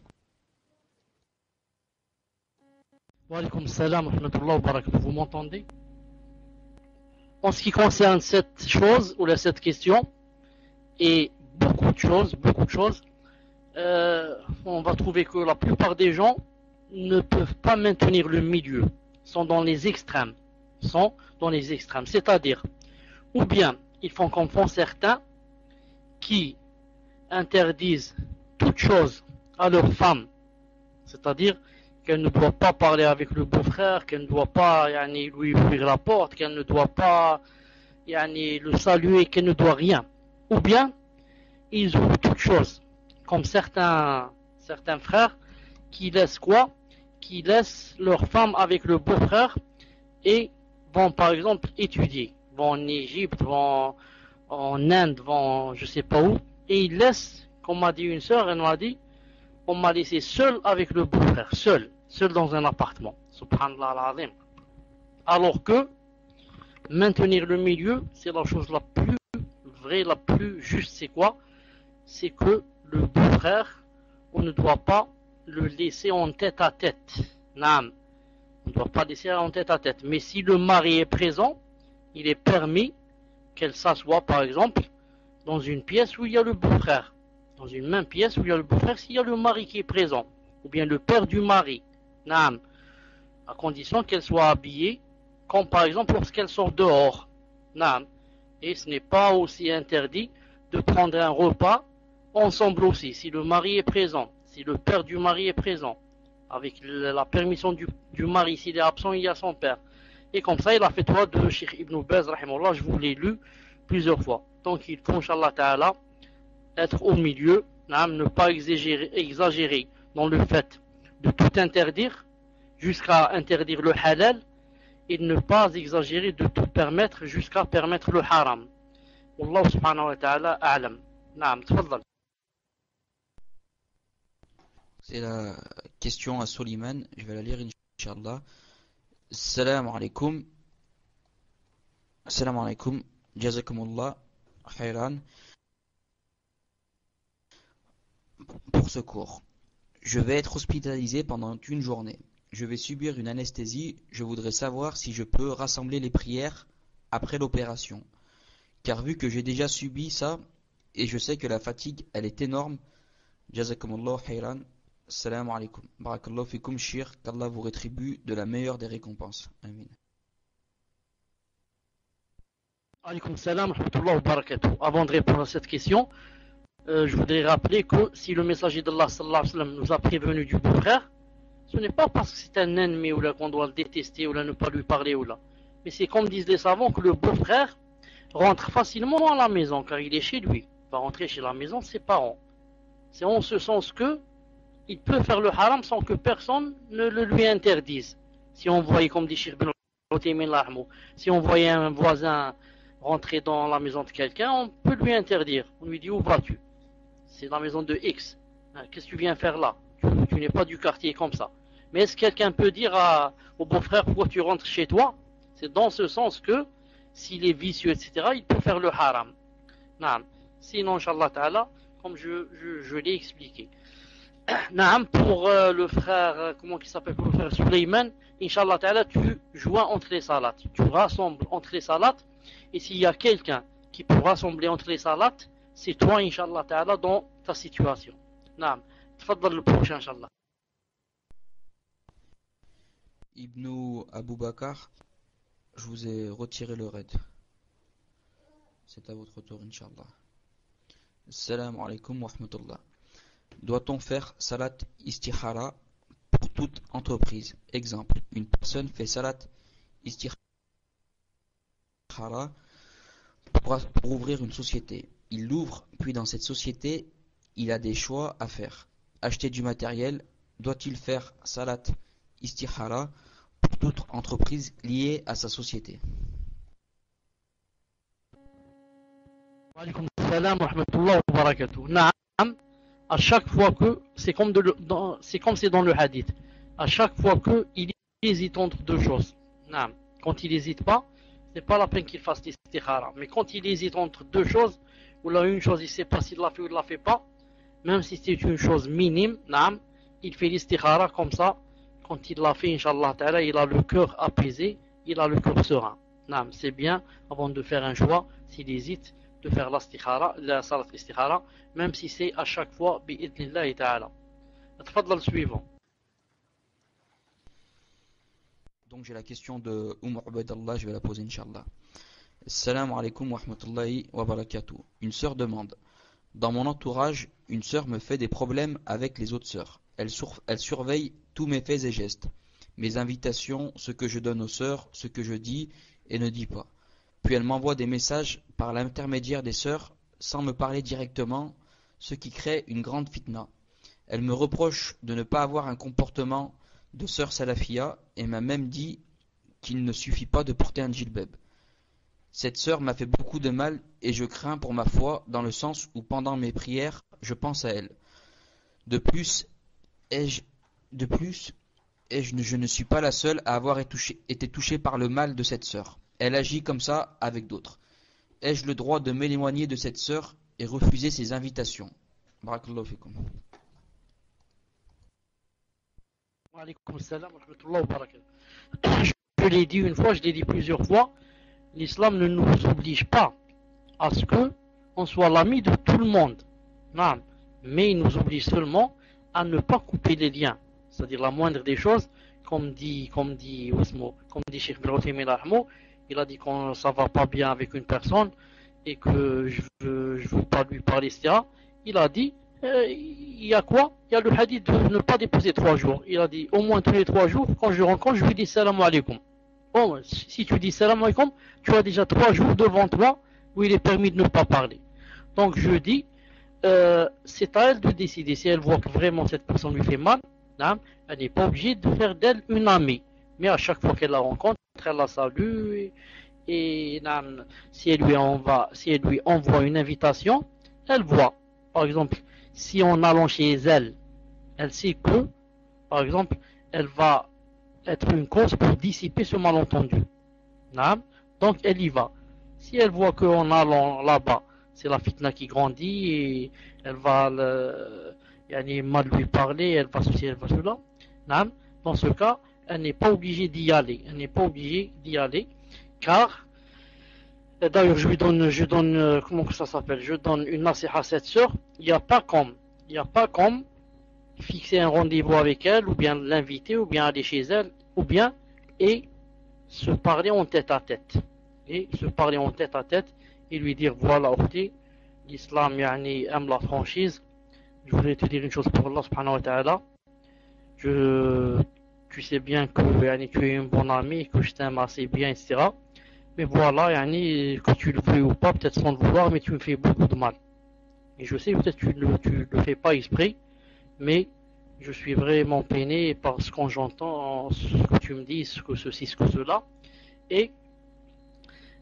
Wa alaykoum salam wa rahmatullah wa barakatuh. Vous m'entendez? En ce qui concerne cette chose, ou cette question, et beaucoup de choses, on va trouver que la plupart des gens ne peuvent pas maintenir le milieu, sont dans les extrêmes. C'est-à-dire, ou bien ils font comme font certains qui interdisent toute chose à leur femme, c'est-à-dire qu'elle ne doit pas parler avec le beau-frère, qu'elle ne doit pas lui ouvrir la porte, qu'elle ne doit pas le saluer, qu'elle ne doit rien. Ou bien ils ouvrent toute chose, comme certains frères qui laissent quoi? Qui laissent leur femme avec le beau-frère et vont par exemple étudier, vont en Égypte, vont en Inde, vont je sais pas où, et ils laissent, comme m'a dit une sœur, elle m'a dit, on m'a laissé seul avec le beau-frère, seul dans un appartement, subhanallah al-azim. Alors que maintenir le milieu, c'est la chose la plus vraie, la plus juste, c'est quoi? C'est que le beau-frère, on ne doit pas le laisser en tête à tête. On ne doit pas laisser en tête à tête. Mais si le mari est présent, il est permis qu'elle s'assoie, par exemple, dans une pièce où il y a le beau-frère. Dans une même pièce où il y a le beau-frère, s'il y a le mari qui est présent. Ou bien le père du mari. À condition qu'elle soit habillée, comme par exemple lorsqu'elle sort dehors. Et ce n'est pas aussi interdit de prendre un repas ensemble aussi, si le mari est présent, si le père du mari est présent, avec la permission du mari. S'il est absent, il y a son père. Et comme ça, il a fait toi de Cheikh Ibn Baz, rahimahullah, je vous l'ai lu plusieurs fois. Donc il faut, Inch'Allah Ta'ala, être au milieu, ne pas exagérer dans le fait de tout interdire, jusqu'à interdire le halal, et ne pas exagérer de tout permettre jusqu'à permettre le haram. Wallahu subhanahu wa ta'ala a'lam. نعم تفضل. C'est la question à Soliman. Je vais la lire, Inch'Allah. Salam alaikum. Salam alaikum. Jazakumullah khairan pour ce cours. Je vais être hospitalisé pendant une journée. Je vais subir une anesthésie. Je voudrais savoir si je peux rassembler les prières après l'opération. Car vu que j'ai déjà subi ça, et je sais que la fatigue, elle est énorme. Jazakumullah khairan. Salam alaikum. Barakallahu fikum shir. Qu'Allah vous rétribue de la meilleure des récompenses. Amin. Alaykoum salam wa rahmatullahi wa barakatuh. Avant de répondre à cette question, je voudrais rappeler que si le messager d'Allah sallallahu alayhi wa sallam nous a prévenu du beau-frère, ce n'est pas parce que c'est un ennemi ou là qu'on doit le détester ou là ne pas lui parler ou là. Mais c'est comme disent les savants que le beau-frère rentre facilement à la maison car il est chez lui. Il va rentrer chez la maison de ses parents. C'est en ce sens que il peut faire le haram sans que personne ne le lui interdise. Si on voyait, comme dit Cheikh Ben Uthaymin, si on voyait un voisin rentrer dans la maison de quelqu'un, on peut lui interdire. On lui dit où vas-tu? C'est la maison de X. Qu'est-ce que tu viens faire là? Tu n'es pas du quartier comme ça. Mais est-ce que quelqu'un peut dire au beau-frère pourquoi tu rentres chez toi? C'est dans ce sens que s'il est vicieux, etc., il peut faire le haram. Naam. Sinon, Inch'Allah Ta'ala, comme je l'ai expliqué. Naam, pour le frère, comment il s'appelle, pour le frère Suleiman, Inch'Allah Ta'ala, tu joins entre les salats. Tu rassembles entre les salats. Et s'il y a quelqu'un qui peut rassembler entre les salats, c'est toi, Inch'Allah Ta'ala, dans ta situation. Naam. Tfaddal le prochain, Inch'Allah. Ibn Abu Bakr, je vous ai retiré le raid. C'est à votre tour, Inch'Allah. Salam alaikum wa rahmatullah. Doit-on faire salat istihara pour toute entreprise? Exemple, une personne fait salat istihara pour ouvrir une société. Il l'ouvre, puis dans cette société, il a des choix à faire. Acheter du matériel, doit-il faire salat istihara pour toute entreprise liée à sa société? Wa alaykoum salam wa rahmatullahi wa barakatuh. Naam, à chaque fois que, c'est comme c'est dans le hadith, à chaque fois qu'il hésite entre deux choses. Naam, quand il n'hésite pas, c'est pas la peine qu'il fasse l'istikhara. Mais quand il hésite entre deux choses, ou là une chose il ne sait pas s'il l'a fait ou il ne l'a fait pas, même si c'est une chose minime, naam, il fait l'istikhara comme ça. Quand il l'a fait, Inch'Allah Ta'ala, il a le cœur apaisé, il a le cœur serein. Naam, c'est bien, avant de faire un choix, s'il hésite, de faire la salat istikhara, même si c'est à chaque fois, bi'idnillahi ta'ala. Tfaddal suivant. Donc j'ai la question de Ubaydallah, je vais la poser Inch'Allah. Salam alaikum wa rahmatullahi wa barakatuh. Une sœur demande: dans mon entourage, une sœur me fait des problèmes avec les autres sœurs. Elle surveille tous mes faits et gestes, mes invitations, ce que je donne aux sœurs, ce que je dis et ne dis pas. Puis elle m'envoie des messages par l'intermédiaire des sœurs sans me parler directement, ce qui crée une grande fitna. Elle me reproche de ne pas avoir un comportement de sœur salafia et m'a même dit qu'il ne suffit pas de porter un djilbab. Cette sœur m'a fait beaucoup de mal et je crains pour ma foi dans le sens où pendant mes prières, je pense à elle. De plus, je ne suis pas la seule à avoir été touchée par le mal de cette sœur. Elle agit comme ça avec d'autres. Ai-je le droit de m'éloigner de cette sœur et refuser ses invitations? Barakallahu fikum. Wa alaykoum salam wa rahmatullahi wa barakatuh. Je l'ai dit une fois, je l'ai dit plusieurs fois, l'islam ne nous oblige pas à ce que on soit l'ami de tout le monde. Non. Mais il nous oblige seulement à ne pas couper les liens. C'est-à-dire la moindre des choses, comme dit Cheikh Ben Uthaymin, il a dit que ça va pas bien avec une personne et que je veux pas lui parler, etc. Il a dit, il y a quoi? Il y a le hadith de ne pas dépasser 3 jours. Il a dit, au moins tous les 3 jours, quand je rencontre, je lui dis salam alaikum. Bon, si tu dis salam alaikum, tu as déjà 3 jours devant toi où il est permis de ne pas parler. Donc je dis, c'est à elle de décider. Si elle voit que vraiment cette personne lui fait mal, elle n'est pas obligée de faire d'elle une amie. Mais à chaque fois qu'elle la rencontre, elle la salue. Et si elle lui envoie une invitation, elle voit. Par exemple, si en allant chez elle, elle sait que, par exemple, elle va être une cause pour dissiper ce malentendu. Donc elle y va. Si elle voit qu'en allant là-bas, c'est la fitna qui grandit et elle va mal lui parler, elle va ceci, elle va cela. Dans ce cas, elle n'est pas obligée d'y aller. Elle n'est pas obligée d'y aller, car d'ailleurs je donne comment que ça s'appelle? Je donne une nasiha à cette sœur. Il n'y a pas comme fixer un rendez-vous avec elle, ou bien l'inviter, ou bien aller chez elle, ou bien et se parler en tête à tête. Et se parler en tête à tête et lui dire voilà, l'islam aime la franchise. Je voulais te dire une chose pour Allah subhanahu wa ta'ala. Tu sais bien que tu es une bonne amie, que je t'aime assez bien, etc. Mais voilà, que tu le veux ou pas, peut-être sans le vouloir, mais tu me fais beaucoup de mal. Et je sais, peut-être tu le fais pas exprès, mais je suis vraiment peiné parce que quand j'entends ce que tu me dis, ce que ceci, ce que cela. Et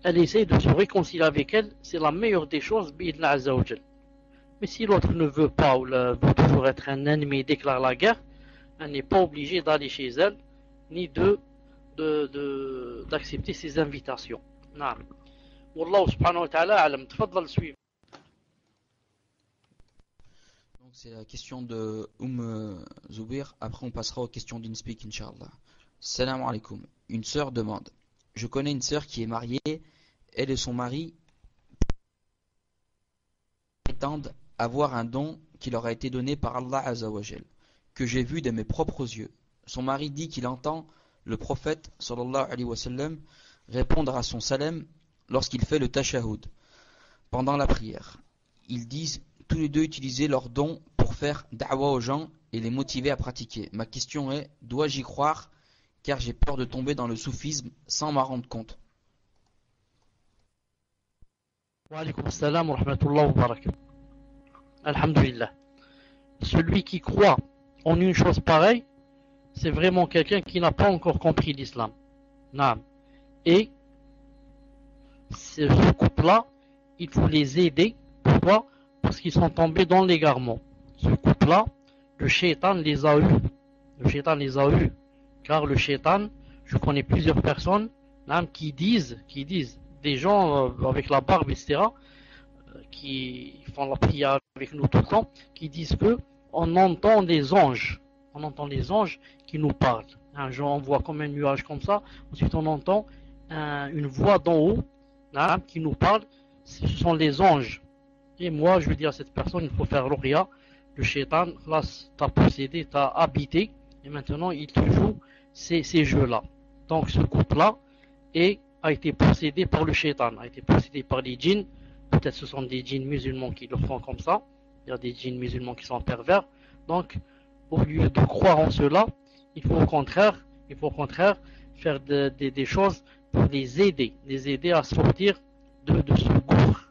elle essaie de se réconcilier avec elle, c'est la meilleure des choses, bi'idna azza wa jal. Mais si l'autre ne veut pas ou veut toujours être un ennemi et déclare la guerre, elle n'est pas obligée d'aller chez elle, ni d'accepter ses invitations. Naam. Wallahu subhanahu wa ta'ala alam. Tfaddal suivre. Donc c'est la question de Zoubir. Après on passera aux questions d'InSpeak, Inch'Allah. Salam alaikum. Une sœur demande. Je connais une sœur qui est mariée. Elle et son mari prétendent avoir un don qui leur a été donné par Allah Azzawajal, que j'ai vu de mes propres yeux. Son mari dit qu'il entend le prophète sallallahu alayhi wa sallam répondre à son salam lorsqu'il fait le tashahhud pendant la prière. Ils disent tous les deux utiliser leur don pour faire da'wa aux gens et les motiver à pratiquer. Ma question est, dois-je y croire, car j'ai peur de tomber dans le soufisme sans m'en rendre compte. Wa alaykum salam wa rahmatullahi wa barakatuh. Alhamdulillah. Celui qui croit en une chose pareille, c'est vraiment quelqu'un qui n'a pas encore compris l'islam. Naam. Et ce couple-là, il faut les aider. Pourquoi? Parce qu'ils sont tombés dans l'égarement. Ce couple-là, le shaitan les a eus. Le shaitan les a eus. Car le shaitan, je connais plusieurs personnes qui disent, des gens avec la barbe, etc., qui font la prière avec nous tout le temps, qui disent que on entend les anges qui nous parlent. On voit comme un nuage comme ça, ensuite on entend une voix d'en haut qui nous parle, ce sont les anges. Et moi je veux dire à cette personne, il faut faire ruqya, le shaitan, là t'as possédé, t'as habité, et maintenant il te joue ces jeux-là. Donc ce couple-là a été possédé par le shaitan, a été possédé par les djinns. Peut-être ce sont des djinns musulmans qui le font comme ça. Il y a des djinns musulmans qui sont pervers. Donc, au lieu de croire en cela, il faut au contraire faire des choses pour les aider à sortir de ce gouffre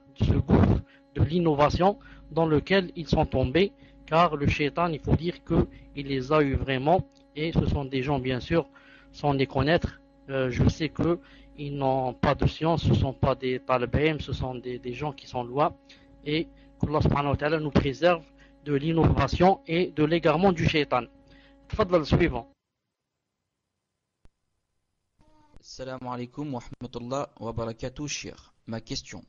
de l'innovation dans lequel ils sont tombés. Car le shaitan, il faut dire qu'il les a eu vraiment. Et ce sont des gens, bien sûr, sans les connaître. Je sais que ils n'ont pas de science, ce ne sont pas des talibim, ce sont des gens qui sont loin, et qu'Allah subhanahu wa ta'ala nous préserve de l'innovation et de l'égarement du shaitan. Tfaddal suivant. Assalamu alaikum wa rahmatullah wa barakatuh, shir. Ma question.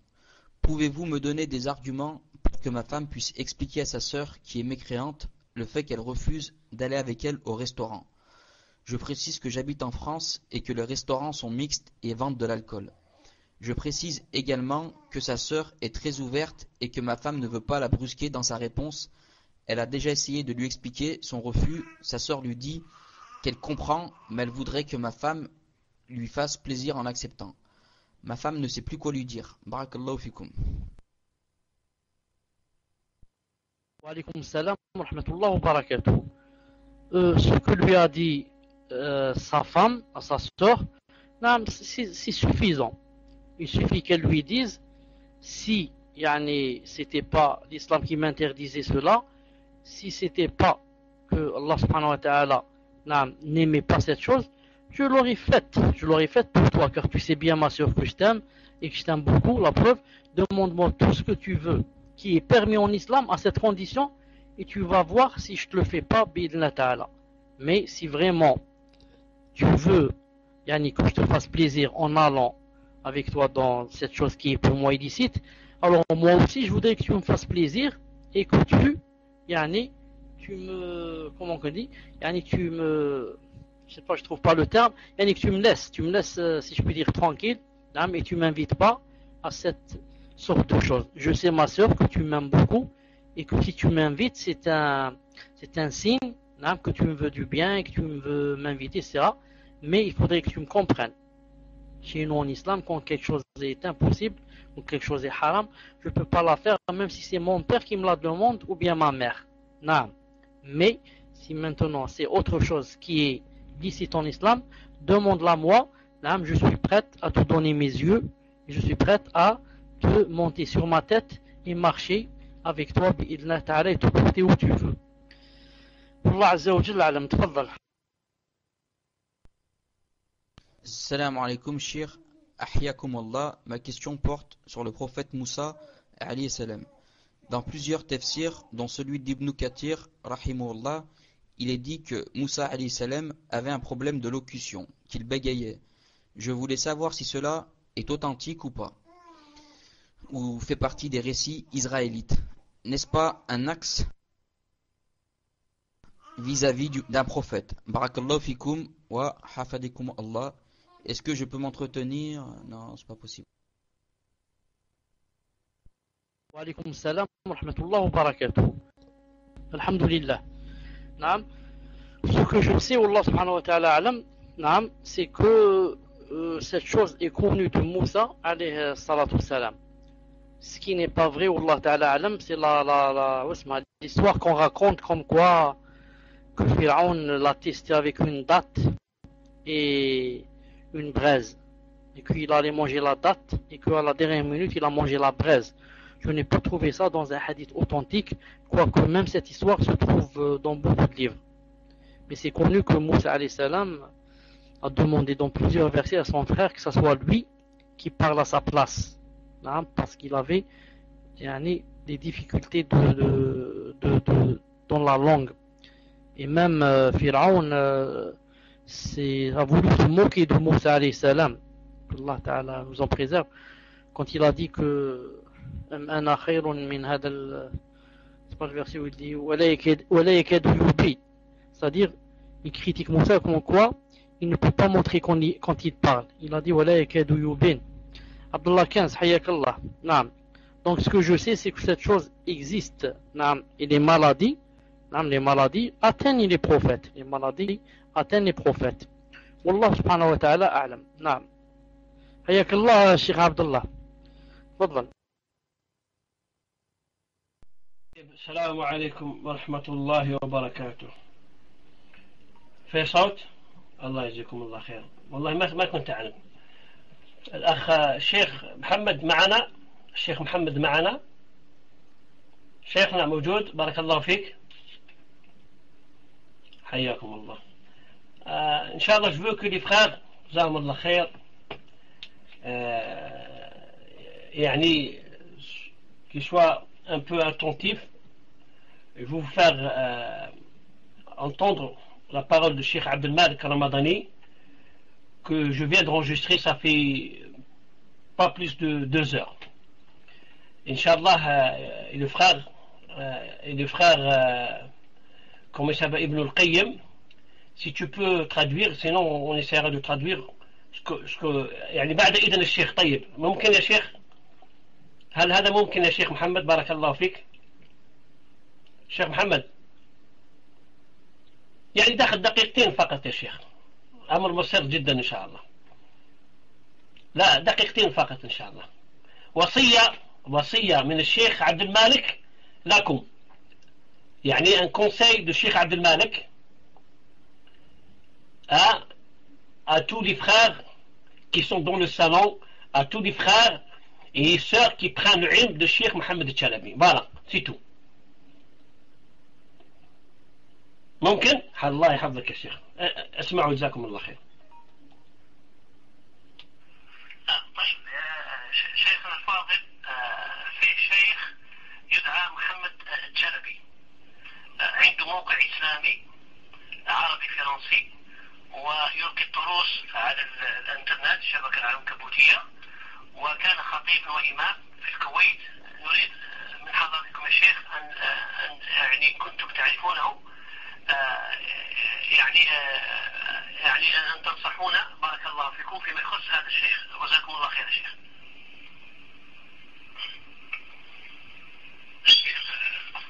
Pouvez-vous me donner des arguments pour que ma femme puisse expliquer à sa sœur qui est mécréante le fait qu'elle refuse d'aller avec elle au restaurant? Je précise que j'habite en France et que les restaurants sont mixtes et vendent de l'alcool. Je précise également que sa sœur est très ouverte et que ma femme ne veut pas la brusquer dans sa réponse. Elle a déjà essayé de lui expliquer son refus. Sa sœur lui dit qu'elle comprend, mais elle voudrait que ma femme lui fasse plaisir en acceptant. Ma femme ne sait plus quoi lui dire. Barakallahu fikum. Wa alaykum salam wa rahmatullahi wa barakatuh. Ce que lui a dit sa femme, à sa sœur, c'est suffisant. Il suffit qu'elle lui dise si c'était pas l'islam qui m'interdisait cela, si c'était pas que Allah subhanahu wa ta'ala n'aimait pas cette chose, je l'aurais faite pour toi, car tu sais bien ma sœur que je t'aime et que je t'aime beaucoup. La preuve, demande-moi tout ce que tu veux qui est permis en islam à cette condition, et tu vas voir si je te le fais pas, bi'idhnillah ta'ala. Mais si vraiment tu veux yani, que je te fasse plaisir en allant avec toi dans cette chose qui est pour moi illicite, alors moi aussi je voudrais que tu me fasses plaisir et que yani, tu me, comment on dit, yani, tu me, je sais pas, je trouve pas le terme, yani, que tu me laisses, si je puis dire, tranquille, et tu m'invites pas à cette sorte de choses. Je sais, ma soeur, que tu m'aimes beaucoup et que si tu m'invites, c'est un signe que tu me veux du bien et que tu me veux m'inviter, etc. Mais il faudrait que tu me comprennes. Chez nous en islam, quand quelque chose est impossible ou quelque chose est haram, je ne peux pas la faire, même si c'est mon père qui me la demande ou bien ma mère. Non. Mais si maintenant c'est autre chose qui est licite en islam, demande-la moi. Non, je suis prête à te donner mes yeux. Et je suis prête à te monter sur ma tête et marcher avec toi bi'idhnillah ta'ala et te porter où tu veux. Allah Azza wa Jalla alam, tfaddal. Salam alaikum, Shir. Ahyakum Allah. Ma question porte sur le prophète Moussa, alayhi salam. Dans plusieurs tafsirs, dont celui d'Ibn Kathir, rahimahullah, il est dit que Moussa, alayhi salam, avait un problème de locution, qu'il bégayait. Je voulais savoir si cela est authentique ou pas, ou fait partie des récits israélites. N'est-ce pas un axe vis-à-vis d'un prophète? Barakallahu fikum wa hafadikum Allah. Est-ce que je peux m'entretenir? Non, c'est pas possible. Wa alaykum salam wa rahmatullah wa barakatuh. Alhamdulillah. Naam. Ce que je sais, Allah subhanahu wa ta'ala alam, naam, c'est que cette chose est connue de Moussa alayhi salatu salam. Ce qui n'est pas vrai, Allah ta'ala alam, c'est l'histoire qu'on raconte comme quoi que Pharaon l'a testé avec une date et une braise, et qu'il allait manger la date et qu'à la dernière minute il a mangé la braise. Je n'ai pas trouvé ça dans un hadith authentique, quoique même cette histoire se trouve dans beaucoup de livres. Mais c'est connu que Moussa alayhi salam a demandé dans plusieurs versets à son frère que ce soit lui qui parle à sa place, parce qu'il avait des difficultés dans la langue. Et même Pharaon a voulu se moquer de Moussa alayhi salam. Allah ta'ala nous en préserve. Quand il a dit que Ana khayrun min hadal, c'est pas le verset où il dit Wala yakadu yubi, c'est-à-dire il critique Moussa comme quoi il ne peut pas montrer quand il parle. Il a dit Wala yakadu yubin. Abdullah 15, hayakallah. Naam. Donc ce que je sais, c'est que cette chose existe. Naam. Et les maladies atteignent les prophètes. Les maladies atteignent les prophètes. Wallah subhanahu wa ta'ala a'lam. Naam. Hayakallah, Sheikh Abdullah. Fadlan. السلام عليكم ورحمة الله وبركاته. في صوت؟ الله يجزيكم الله خير. والله ما كنت أعلم. الأخ الشيخ محمد معنا. الشيخ محمد معنا. شيخنا موجود. بارك الله فيك. حياكم الله. إن شاء الله je veux que les frères جزاهم الله خير يعني qu'ils soient un peu attentifs. Je vais vous faire entendre la parole de Cheikh Abdel Malik Ramadani que je viens d'enregistrer, ça fait pas plus de 2 heures. Inch'Allah, et le frère comment il s'appelle, Ibn al-Qayyim, si tu peux traduire, sinon on essaiera de traduire يعني بعد إذن الشيخ. طيب ممكن يا شيخ؟ هل هذا ممكن يا شيخ محمد؟ بارك الله فيك شيخ محمد. يعني داخل دقيقتين فقط يا شيخ، أمر بسيط جدا إن شاء الله. لا دقيقتين فقط إن شاء الله. وصية من الشيخ عبد المالك لكم، يعني un conseil de Cheikh Abdel Malik à tous les frères qui sont dans le salon, à tous les frères et sœurs qui prennent le ilm de Cheikh Mohamed Chalabi. Voilà, c'est tout. ممكن؟ الله يحفظك يا شيخ. اسمعوا جزاكم الله خير. طيب شيخنا الفاضل، في شيخ خطيب وإمام في الكويت. نريد من حضرتكم يا شيخ أن يعني كنتم تعرفونه يعني أن تنصحونا بارك الله فيكم فيما يخص هذا الشيخ. جزاكم الله خير يا شيخ. الشيخ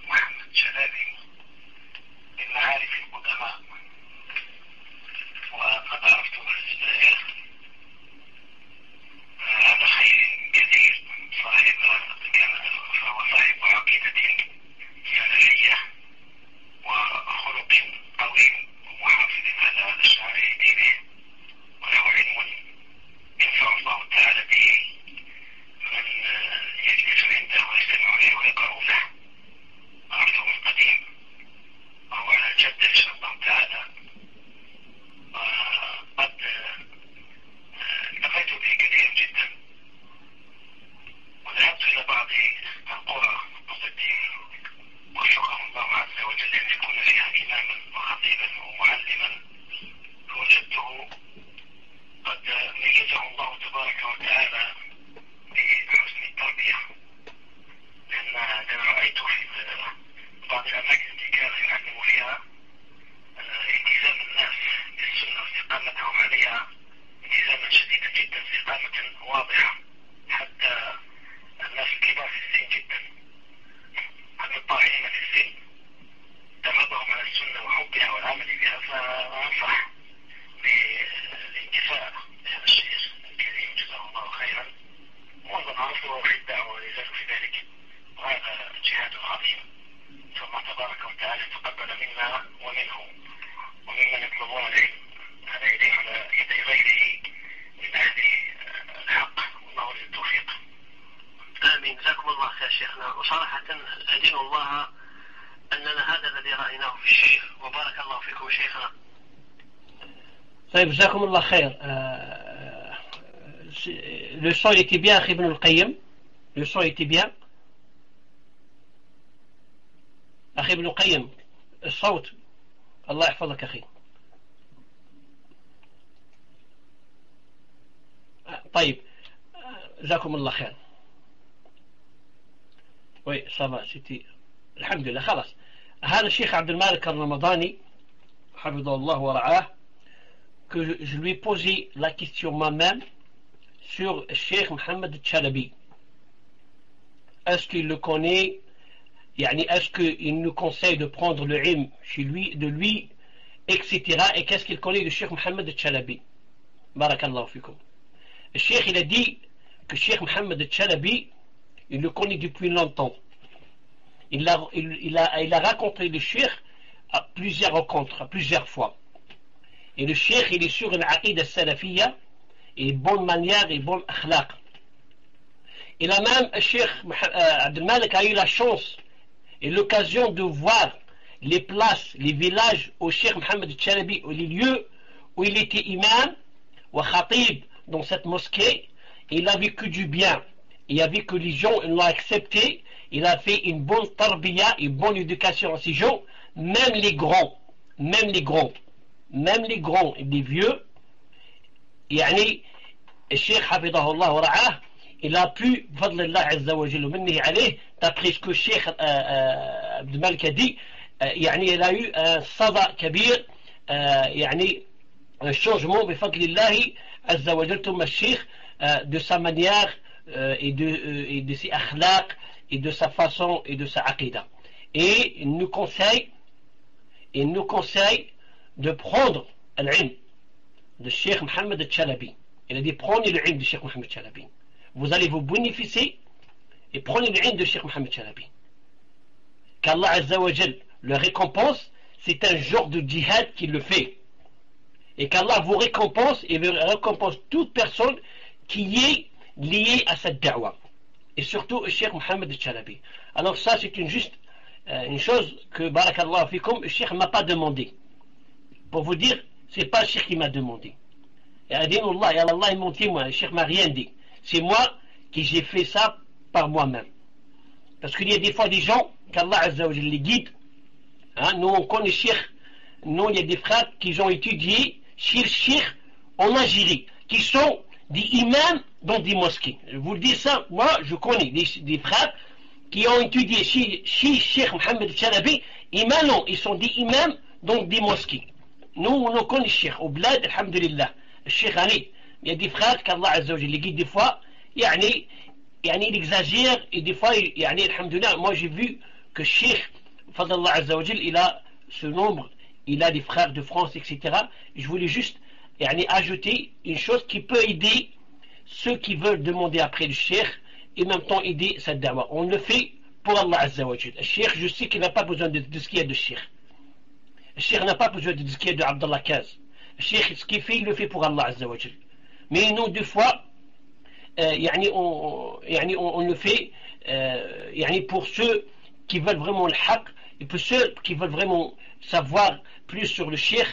محمد شلبي من معارف القدماء، وقد عرفته في الجزائر على خير كثير، فهو صاحب عقيدة سلفية وخلق قويم ومحافظ على شعائر دينه، وله علم ينفع الله تعالى به من يجلس عنده ويستمع له ويقرأ له. عرفته من قديم وهو على الجد إن شاء الله تعالى. قد التقيت به كثيرا جدا، وذهبت إلى بعض القرى التي وفقه الله عز وجل أن يكون فيها إماما وخطيبا ومعلما، فوجدته قد ميزه الله تبارك وتعالى بحسن التربية، لأن رأيت في بعض الأماكن التي كان يعلم فيها التزام الناس بالسنة واستقامتهم عليها التزاما شديدا جدا، استقامة واضحة، حتى الناس الكبار في السن جدا، حتى الطاعنين في السن دربهم على السنة وحبها والعمل بها. فأنصح بالانتفاع بهذا الشيخ الكريم جزاه الله خيرا، وأيضا عرفه في الدعوة ويزال في ذلك، وهذا جهاد عظيم. فالله تبارك وتعالى تقبل منا ومنه وممن يطلبون العلم على يديه على يدي غيره من أهل الحق، والله ولي التوفيق. آمين. جزاكم الله خير شيخنا. وصراحة أدين الله أننا هذا الذي رأيناه في الشيخ، وبارك الله فيكم شيخنا. طيب جزاكم الله خير. Le son était bien, Akhi Ibn al-Qayyim. Le son était bien. أخي ابن القيم الصوت الله يحفظك أخي. طيب جزاكم الله خير. وي صبا سيتي الحمد لله خلاص. هذا الشيخ عبد المالك الرمضاني حفظه الله ورعاه, que je lui ai posé la question moi-même sur Cheikh Mohamed Chalabi. Est-ce qu'il le connaît? Est-ce qu'il nous conseille de prendre le ilm chez lui, de lui, etc. Et qu'est-ce qu'il connaît de Cheikh Mohamed Chalabi? Barakallahu fikum. Le Cheikh, il a dit que Cheikh Mohamed Chalabi, il le connaît depuis longtemps. Il a rencontré le Cheikh à plusieurs rencontres, à plusieurs fois. Et le Cheikh, il est sur une aqida salafiyya, et bonne manière et bonne akhlaq. Et là même, le Cheikh Abdel Malik a eu la chance et l'occasion de voir les places, les villages où Cheikh Mohamed Chalabi, les lieux où il était imam ou khatib dans cette mosquée. Il a vécu du bien, il a vu que les gens l'ont accepté, il a fait une bonne tarbiya, une bonne éducation à ces gens, même les grands et les vieux. الشيخ حفظه الله ورعاه, il a pu, بفضل الله عز وجل ومنه عليه, d'après ce que Cheikh Abdel Malik a dit, il a eu un صدى كبير, un changement بفضل الله عز وجل, ثم الشيخ de sa manière et de ses akhlaq et de sa façon et de sa aqida. Et il nous conseille de prendre l'ilm de Cheikh Mohamed Chalabi. Il a dit prenez le ilm de Cheikh Mohamed Chalabi. Vous allez vous bénéficier et prenez le ilm de Cheikh Mohamed Chalabi. Qu'Allah Azza wa Jal le récompense, c'est un genre de djihad qu'il le fait. Et qu'Allah vous récompense et récompense toute personne qui est liée à cette da'wah. Et surtout Cheikh Mohamed Chalabi. Alors ça c'est une chose que barakallahu fikum, le Cheikh ne m'a pas demandé. Pour vous dire, c'est pas le Cheikh qui m'a demandé. Et adinullah, et Allah est mon témoin, le Cheikh m'a rien dit. C'est moi qui j'ai fait ça par moi-même. Parce qu'il y a des fois des gens, qu'Allah Azza wa Jalla les guide. Nous on connaît Cheikh, nous il y a des frères qui ont étudié chez le Cheikh en Algérie, qui sont des imams dans des mosquées. Je vous le dis ça, moi je connais des frères qui ont étudié chez Cheikh Mohamed Chalabi, et maintenant ils sont des imams dans des mosquées. Nous, on connaît Cheikh, au bled, alhamdulillah, Cheikh Ali. Il y a des frères qu'Allah Azza wa Jalla guide des fois, il exagère, et des fois, alhamdulillah, moi j'ai vu que Cheikh, Fadallah Azza wa Jalla, il a ce nombre, il a des frères de France, etc. Je voulais juste ajouter une chose qui peut aider ceux qui veulent demander après le Cheikh, et en même temps aider cette dawa. On le fait pour Allah Azza wa Jalla. Le Cheikh, je sais qu'il n'a pas besoin de ce qu'il y a de Cheikh. Le Cheikh n'a pas besoin de ce qu'il y a de Abdallah Kaz. Le Cheikh, ce qu'il fait, il le fait pour Allah Azza wa Jalla. Mais nous, deux fois, on le fait pour ceux qui veulent vraiment le haq, et pour ceux qui veulent vraiment savoir plus sur le Cheikh,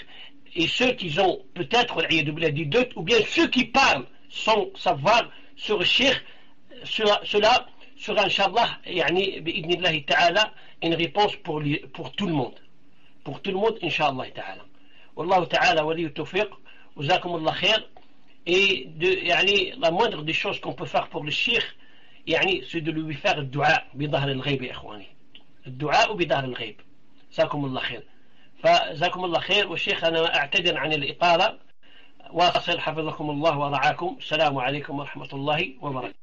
et ceux qui ont peut-être des doutes, ou bien ceux qui parlent sans savoir sur le Cheikh, cela sera, Inch'Allah, bi'idnillahi ta'ala, une réponse pour tout le monde. Pour tout le monde, Inch'Allah ta'ala. Wallahu ta'ala wali tawfiq, wazakumullah khair. Et la moindre des choses qu'on peut faire pour le Cheikh, c'est de lui faire le dua bidahr al-ghayb, ikhwani. Le dua ou bidahr al-ghayb. Jazakumullah khair. فجزاكم الله خير. والشيخ أنا أعتذر عن الإطالة. واصل حفظكم الله ورعاكم. السلام عليكم ورحمة الله وبركاته.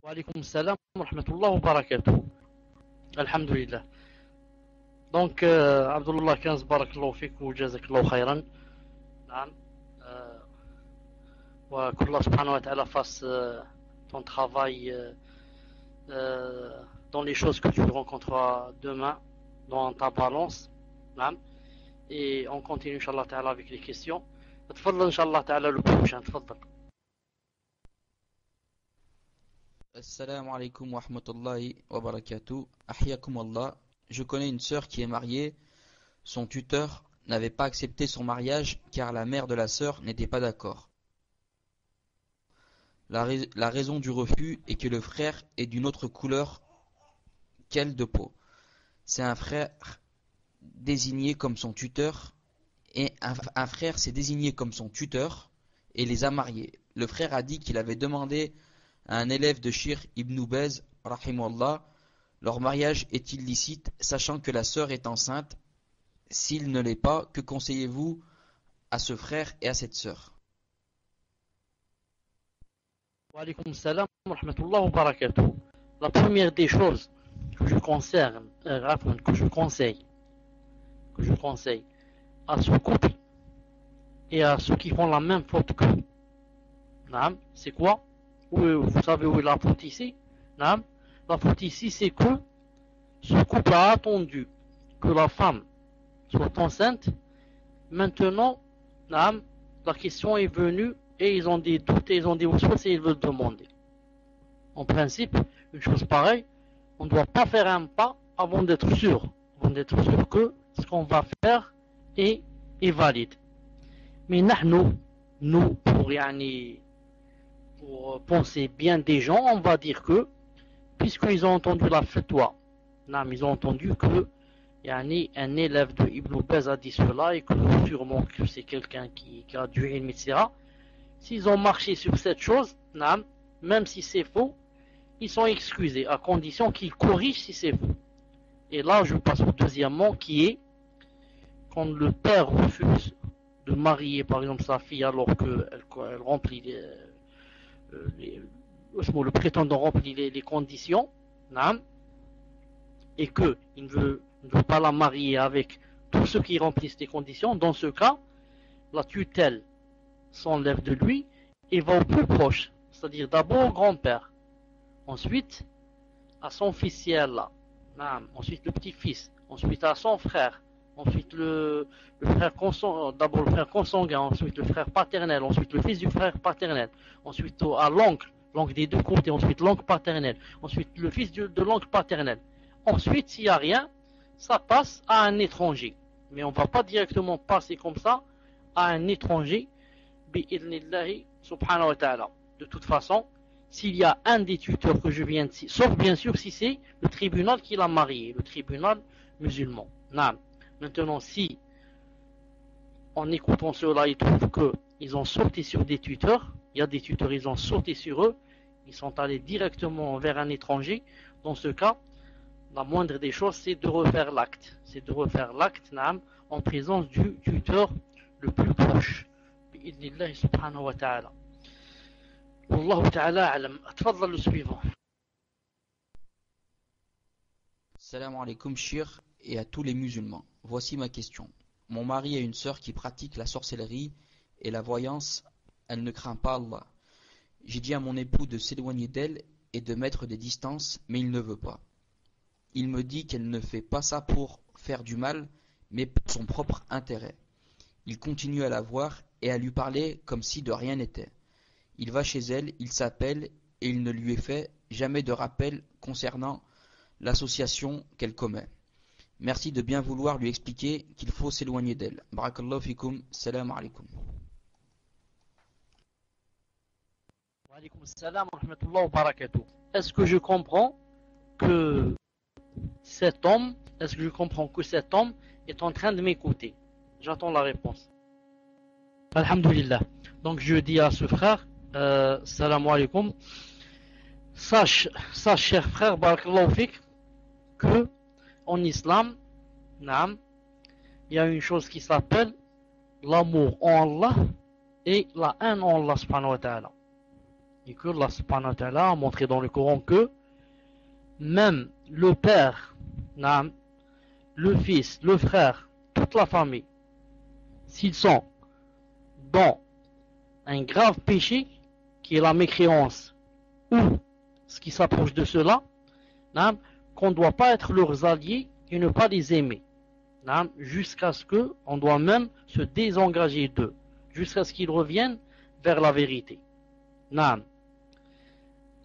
وعليكم السلام ورحمة الله وبركاته. الحمد لله. Donc Abdullah 15 barakallahu fik wa jazakallahu khairan. نعم. وكل سبحانه وتعالى fasse ton travail dans les choses que tu rencontreras demain dans ta balance. نعم. Et on continue Inch'Allah Ta'ala avec les questions. تفضل إن شاء الله تعالى le prochain. تفضل. Assalamu alaikum wa rahmatullahi wa barakatuh. Ahyakum Allah. Je connais une sœur qui est mariée. Son tuteur n'avait pas accepté son mariage car la mère de la sœur n'était pas d'accord. La raison du refus est que le frère est d'une autre couleur qu'elle de peau. C'est un frère désigné comme son tuteur et un frère s'est désigné comme son tuteur et les a mariés. Le frère a dit qu'il avait demandé à un élève de Shir Ibn Baz, rahimahullah, leur mariage est illicite, sachant que la sœur est enceinte. S'il ne l'est pas, que conseillez-vous à ce frère et à cette sœur? Wa alaykoum salam wa rahmatullah wa barakatuh. La première des choses que je conseille à ce couple et à ceux qui font la même faute qu'eux, c'est quoi? Vous savez où est la faute ici? La faute ici, c'est que ce couple a attendu que la femme soit enceinte. Maintenant, la question est venue et ils ont des doutes et ils ont des ressources et ils veulent demander. En principe, une chose pareille, on ne doit pas faire un pas avant d'être sûr que ce qu'on va faire est valide. Mais nous, pour penser bien des gens, on va dire que, puisqu'ils ont entendu la fatwa, ils ont entendu que un élève de Ibn Baz a dit cela et que sûrement que c'est quelqu'un qui a du ilm, etc. S'ils ont marché sur cette chose, même si c'est faux, ils sont excusés à condition qu'ils corrigent si c'est faux. Et là, je passe au deuxièmement qui est quand le père refuse de marier par exemple sa fille alors qu'elle remplit le prétendant remplit les conditions, et qu'il ne veut pas la marier avec tous ceux qui remplissent les conditions. Dans ce cas, la tutelle s'enlève de lui et va au plus proche, c'est-à-dire d'abord au grand-père, ensuite à son fils si elle l'a, ensuite le petit-fils, ensuite à son frère, ensuite le frère consanguin, d'abord le frère consanguin, ensuite le frère paternel, ensuite le fils du frère paternel, ensuite à l'oncle des deux côtés, ensuite l'oncle paternel, ensuite le fils de l'oncle paternel. Ensuite, s'il n'y a rien, ça passe à un étranger. Mais on ne va pas directement passer comme ça à un étranger, bi'idnillahi subhanahu wa ta'ala. De toute façon, s'il y a un des tuteurs que je viens de citer, sauf bien sûr si c'est le tribunal qui l'a marié, le tribunal musulman. Maintenant, si en écoutant cela, il trouve que ils ont sauté sur des tuteurs, il y a des tuteurs, ils ont sauté sur eux, ils sont allés directement vers un étranger. Dans ce cas, la moindre des choses, c'est de refaire l'acte. C'est de refaire l'acte, naam, en présence du tuteur le plus proche. Bi'idnillahi subhanahu wa ta'ala. Wallahu ta'ala a'lam. Tfaddal le suivant. Salam alaikum shir et à tous les musulmans. Voici ma question. Mon mari a une sœur qui pratique la sorcellerie et la voyance. Elle ne craint pas Allah. J'ai dit à mon époux de s'éloigner d'elle et de mettre des distances, mais il ne veut pas. Il me dit qu'elle ne fait pas ça pour faire du mal, mais pour son propre intérêt. Il continue à la voir et à lui parler comme si de rien n'était. Il va chez elle, il s'appelle et il ne lui est fait jamais de rappel concernant l'association qu'elle commet. Merci de bien vouloir lui expliquer qu'il faut s'éloigner d'elle. Barakallahu fikum, salam alaikum. Wa alaykum assalam wa rahmatullahi wa barakatuh. Est-ce que je comprends que cet homme est en train de m'écouter? J'attends la réponse. Alhamdulillah. Donc je dis à ce frère, salam alaikum. Sache, cher frère, barakallahu fik, que en islam, naam, il y a une chose qui s'appelle l'amour en Allah et la haine en Allah subhanahu wa ta'ala. Et que Allah subhanahu wa ta'ala a montré dans le Coran que même le père, naam, le fils, le frère, toute la famille, s'ils sont dans un grave péché qui est la mécréance ou ce qui s'approche de cela, qu'on ne doit pas être leurs alliés et ne pas les aimer, jusqu'à ce qu'on doit même se désengager d'eux, jusqu'à ce qu'ils reviennent vers la vérité.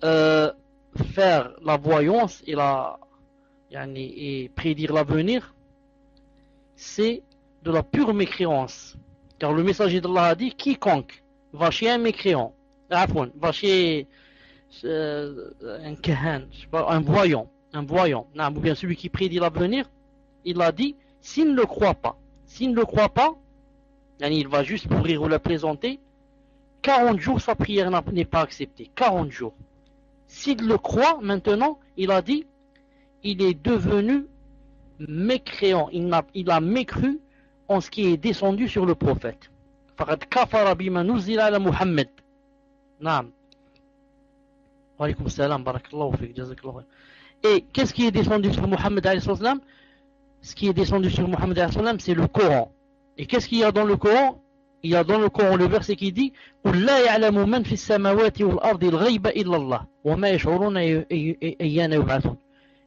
Faire la voyance et prédire l'avenir, c'est de la pure mécréance. Car le messager d'Allah a dit, quiconque va chez un mécréant, va chez un kahan, un voyant, ou bien celui qui prédit l'avenir, il a dit, s'il ne le croit pas, il va juste pour rire ou le présenter, 40 jours sa prière n'est pas acceptée, 40 jours. S'il le croit maintenant, il a dit, il est devenu mécréant, il a mécru en ce qui est descendu sur le prophète. فَقَدْ كَفَرَ بِمَا نُزِّلَ عَلَى مُحَمَّدٍ. Naam. Wa alaykum salam, barakallahu fik, jazakallahu. Et qu'est-ce qui est descendu sur Muhammad alayhi salam? Ce qui est descendu sur Muhammad alayhi salam, c'est le Coran. Et qu'est-ce qu'il y a dans le Coran? Il y a dans le Coran le verset qui dit قُلْ لَا يَعْلَمُ مَنْ فِي السَّمَاوَاتِ وَالْأَرْضِ الْغَيْبَ إِلَّا اللَّهُ وَمَا يَشْعُرُونَ أَيَّانَ يُبْعَثُونَ.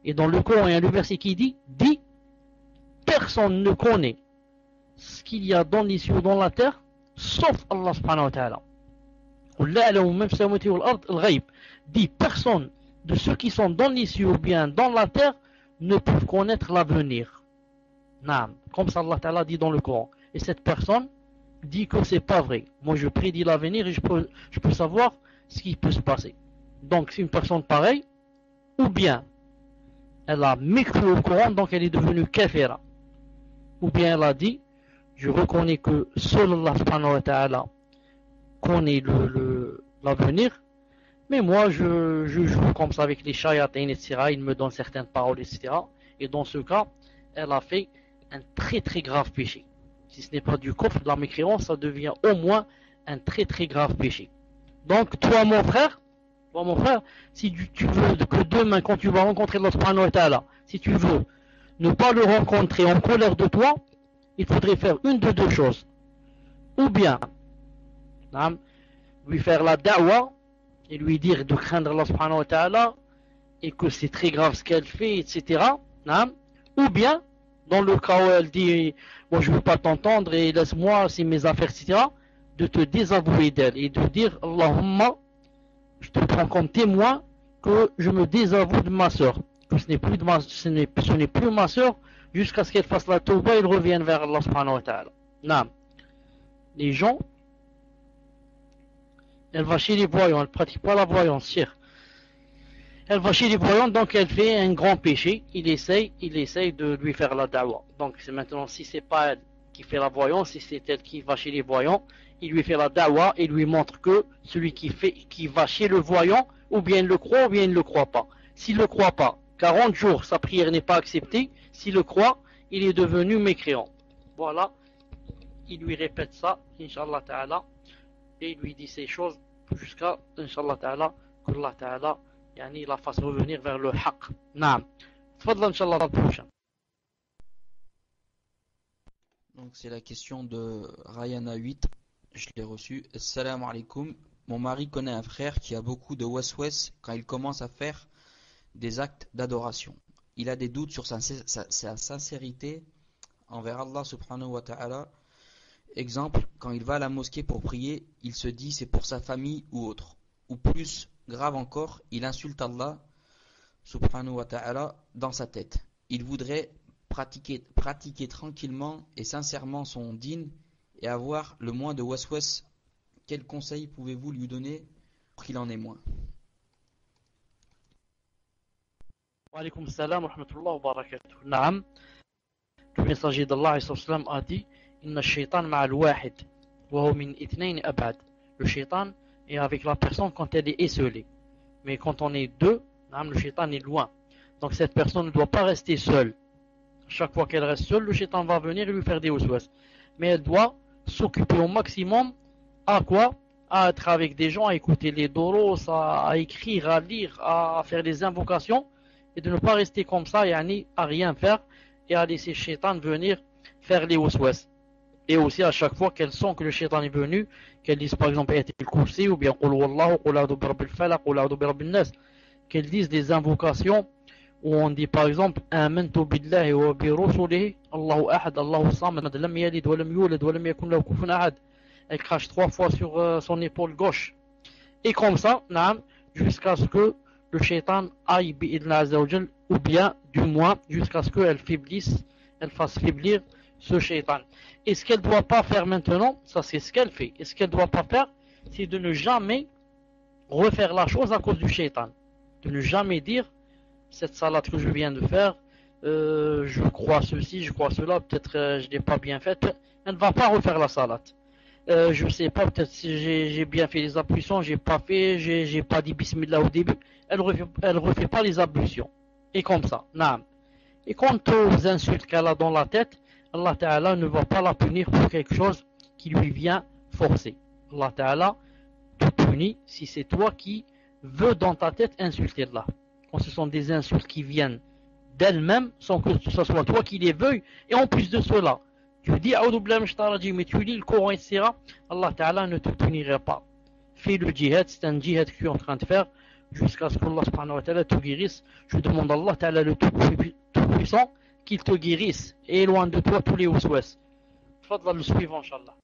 Et dans le Coran, il y a le verset qui dit personne ne connaît ce qu'il y a dans les cieux ou dans la terre, sauf Allah subhanahu wa ta'ala. قُلْ لَا يَعْلَمُ مَنْ فِي السَّمَاوَاتِ وَالْأَرْضِ الْغَيْبَ. Dit personne de ceux qui sont dans les cieux ou bien dans la terre ne peuvent connaître l'avenir. Comme ça Allah ta'ala dit dans le Coran. Et cette personne dit que c'est pas vrai. Moi je prédis l'avenir et je peux savoir ce qui peut se passer. Donc c'est une personne pareille, ou bien elle a mécru au Coran, donc elle est devenue kafira. Ou bien elle a dit, je reconnais que seul Allah subhanahu wa ta'ala connaît l'avenir, mais moi je joue comme ça avec les shayatin, etc. Il me donne certaines paroles, etc. Et dans ce cas, elle a fait un très très grave péché. Si ce n'est pas du kufr, de la mécréance, ça devient au moins un très très grave péché. Donc toi mon frère, si tu veux que demain quand tu vas rencontrer Allah subhanahu wa ta'ala, si tu veux ne pas le rencontrer en colère de toi, il faudrait faire une de deux choses. Ou bien lui faire la da'wa et lui dire de craindre Allah subhanahu wa ta'ala et que c'est très grave ce qu'elle fait, etc. Ou bien dans le cas où elle dit moi je veux pas t'entendre et laisse-moi, c'est mes affaires, etc., de te désavouer d'elle et de dire Allahumma, je te prends comme témoin que je me désavoue de ma soeur, que ce n'est plus ma soeur jusqu'à ce qu'elle fasse la tauba et elle revienne vers Allah subhanahu wa ta'ala. Les gens, elle va chez les voyants, elle pratique pas la voyance, cher. Elle va chez les voyants, donc elle fait un grand péché, il essaye de lui faire la da'wa. Donc c'est maintenant, si c'est pas elle qui fait la voyance, si c'est elle qui va chez les voyants, il lui fait la da'wa et lui montre que celui qui va chez le voyant, ou bien il le croit ou bien il ne le croit pas. S'il ne le croit pas, 40 jours, sa prière n'est pas acceptée. S'il le croit, il est devenu mécréant. Voilà, il lui répète ça, Inch'Allah Ta'ala, et il lui dit ces choses jusqu'à, Inch'Allah Ta'ala, qu'Allah Ta'ala la fasse revenir vers le haqq. Naam. Tfadla Inch'Allah dans le prochain. Donc c'est la question de Rayana 8, je l'ai reçue. Assalamu alaikum. Mon mari connaît un frère qui a beaucoup de waswas quand il commence à faire des actes d'adoration. Il a des doutes sur sa sincérité envers Allah subhanahu wa ta'ala. Exemple, quand il va à la mosquée pour prier, il se dit c'est pour sa famille ou autre. Ou plus grave encore, il insulte Allah subhanahu wa ta'ala dans sa tête. Il voudrait pratiquer tranquillement et sincèrement son din et avoir le moins de waswas. Quel conseil pouvez-vous lui donner pour qu'il en ait moins? Wa alaykum salam wa rahmatullah wa barakatuh. Naam. Le messager d'Allah a dit Inna shaitan ma'al wahid wa huwa min ithnayn abad. Le shaitan est avec la personne quand elle est esselée. Mais quand on est deux, le shaitan est loin. Donc cette personne ne doit pas rester seule. Chaque fois qu'elle reste seule, le shaitan va venir et lui faire des waswas. Mais elle doit s'occuper au maximum à quoi? À être avec des gens, à écouter les doros, à écrire, à lire, à faire des invocations, et de ne pas rester comme ça, à rien faire, et à laisser le shaitan venir faire les waswas. Et aussi à chaque fois qu'elles sent que le shaitan est venu, qu'elles disent par exemple Ayatul Kursi, ou bien Qul Wallahu, Qul A'udhu bi Rabbil Falaq, Qul A'udhu bi Rabbin Nas, qu'elles disent des invocations où on dit par exemple Amantu billahi wa bi rusulihi, Allahu ahad, Allahu samad, lam yalid wa lam yulad wa lam yakun lahu kufuwan ahad. Elle crache 3 fois sur son épaule gauche. Et comme ça, jusqu'à ce que le shaitan aille bi'idna azawajal, ou bien du moins jusqu'à ce qu'elle faiblisse, elle fasse faiblir ce shaitan. Et ce qu'elle ne doit pas faire maintenant, ça c'est ce qu'elle fait. Et ce qu'elle ne doit pas faire, c'est de ne jamais refaire la chose à cause du shaitan. De ne jamais dire cette salade que je viens de faire, je crois ceci, je crois cela, peut-être je ne l'ai pas bien faite. Elle ne va pas refaire la salade. Je sais pas, peut-être si j'ai bien fait les ablutions, j'ai pas fait, j'ai pas dit bismillah au début. Elle refait pas les ablutions. Et comme ça, naam. Et quant aux insultes qu'elle a dans la tête, Allah Ta'ala ne va pas la punir pour quelque chose qui lui vient forcer. Allah Ta'ala te punit si c'est toi qui veux dans ta tête insulter Allah. Quand ce sont des insultes qui viennent d'elle-même, sans que ce soit toi qui les veuilles, et en plus de cela, tu dis mais tu lis le Coran, etc. Allah Ta'ala ne te punira pas. Fais le djihad, c'est un djihad que tu es en train de faire jusqu'à ce qu'Allah subhanahu wa ta'ala te guérisse. Je demande à Allah Ta'ala le tout-puissant qu'il te guérisse et éloigne de toi tous les waswas. Fadla le suivant, Inch'Allah.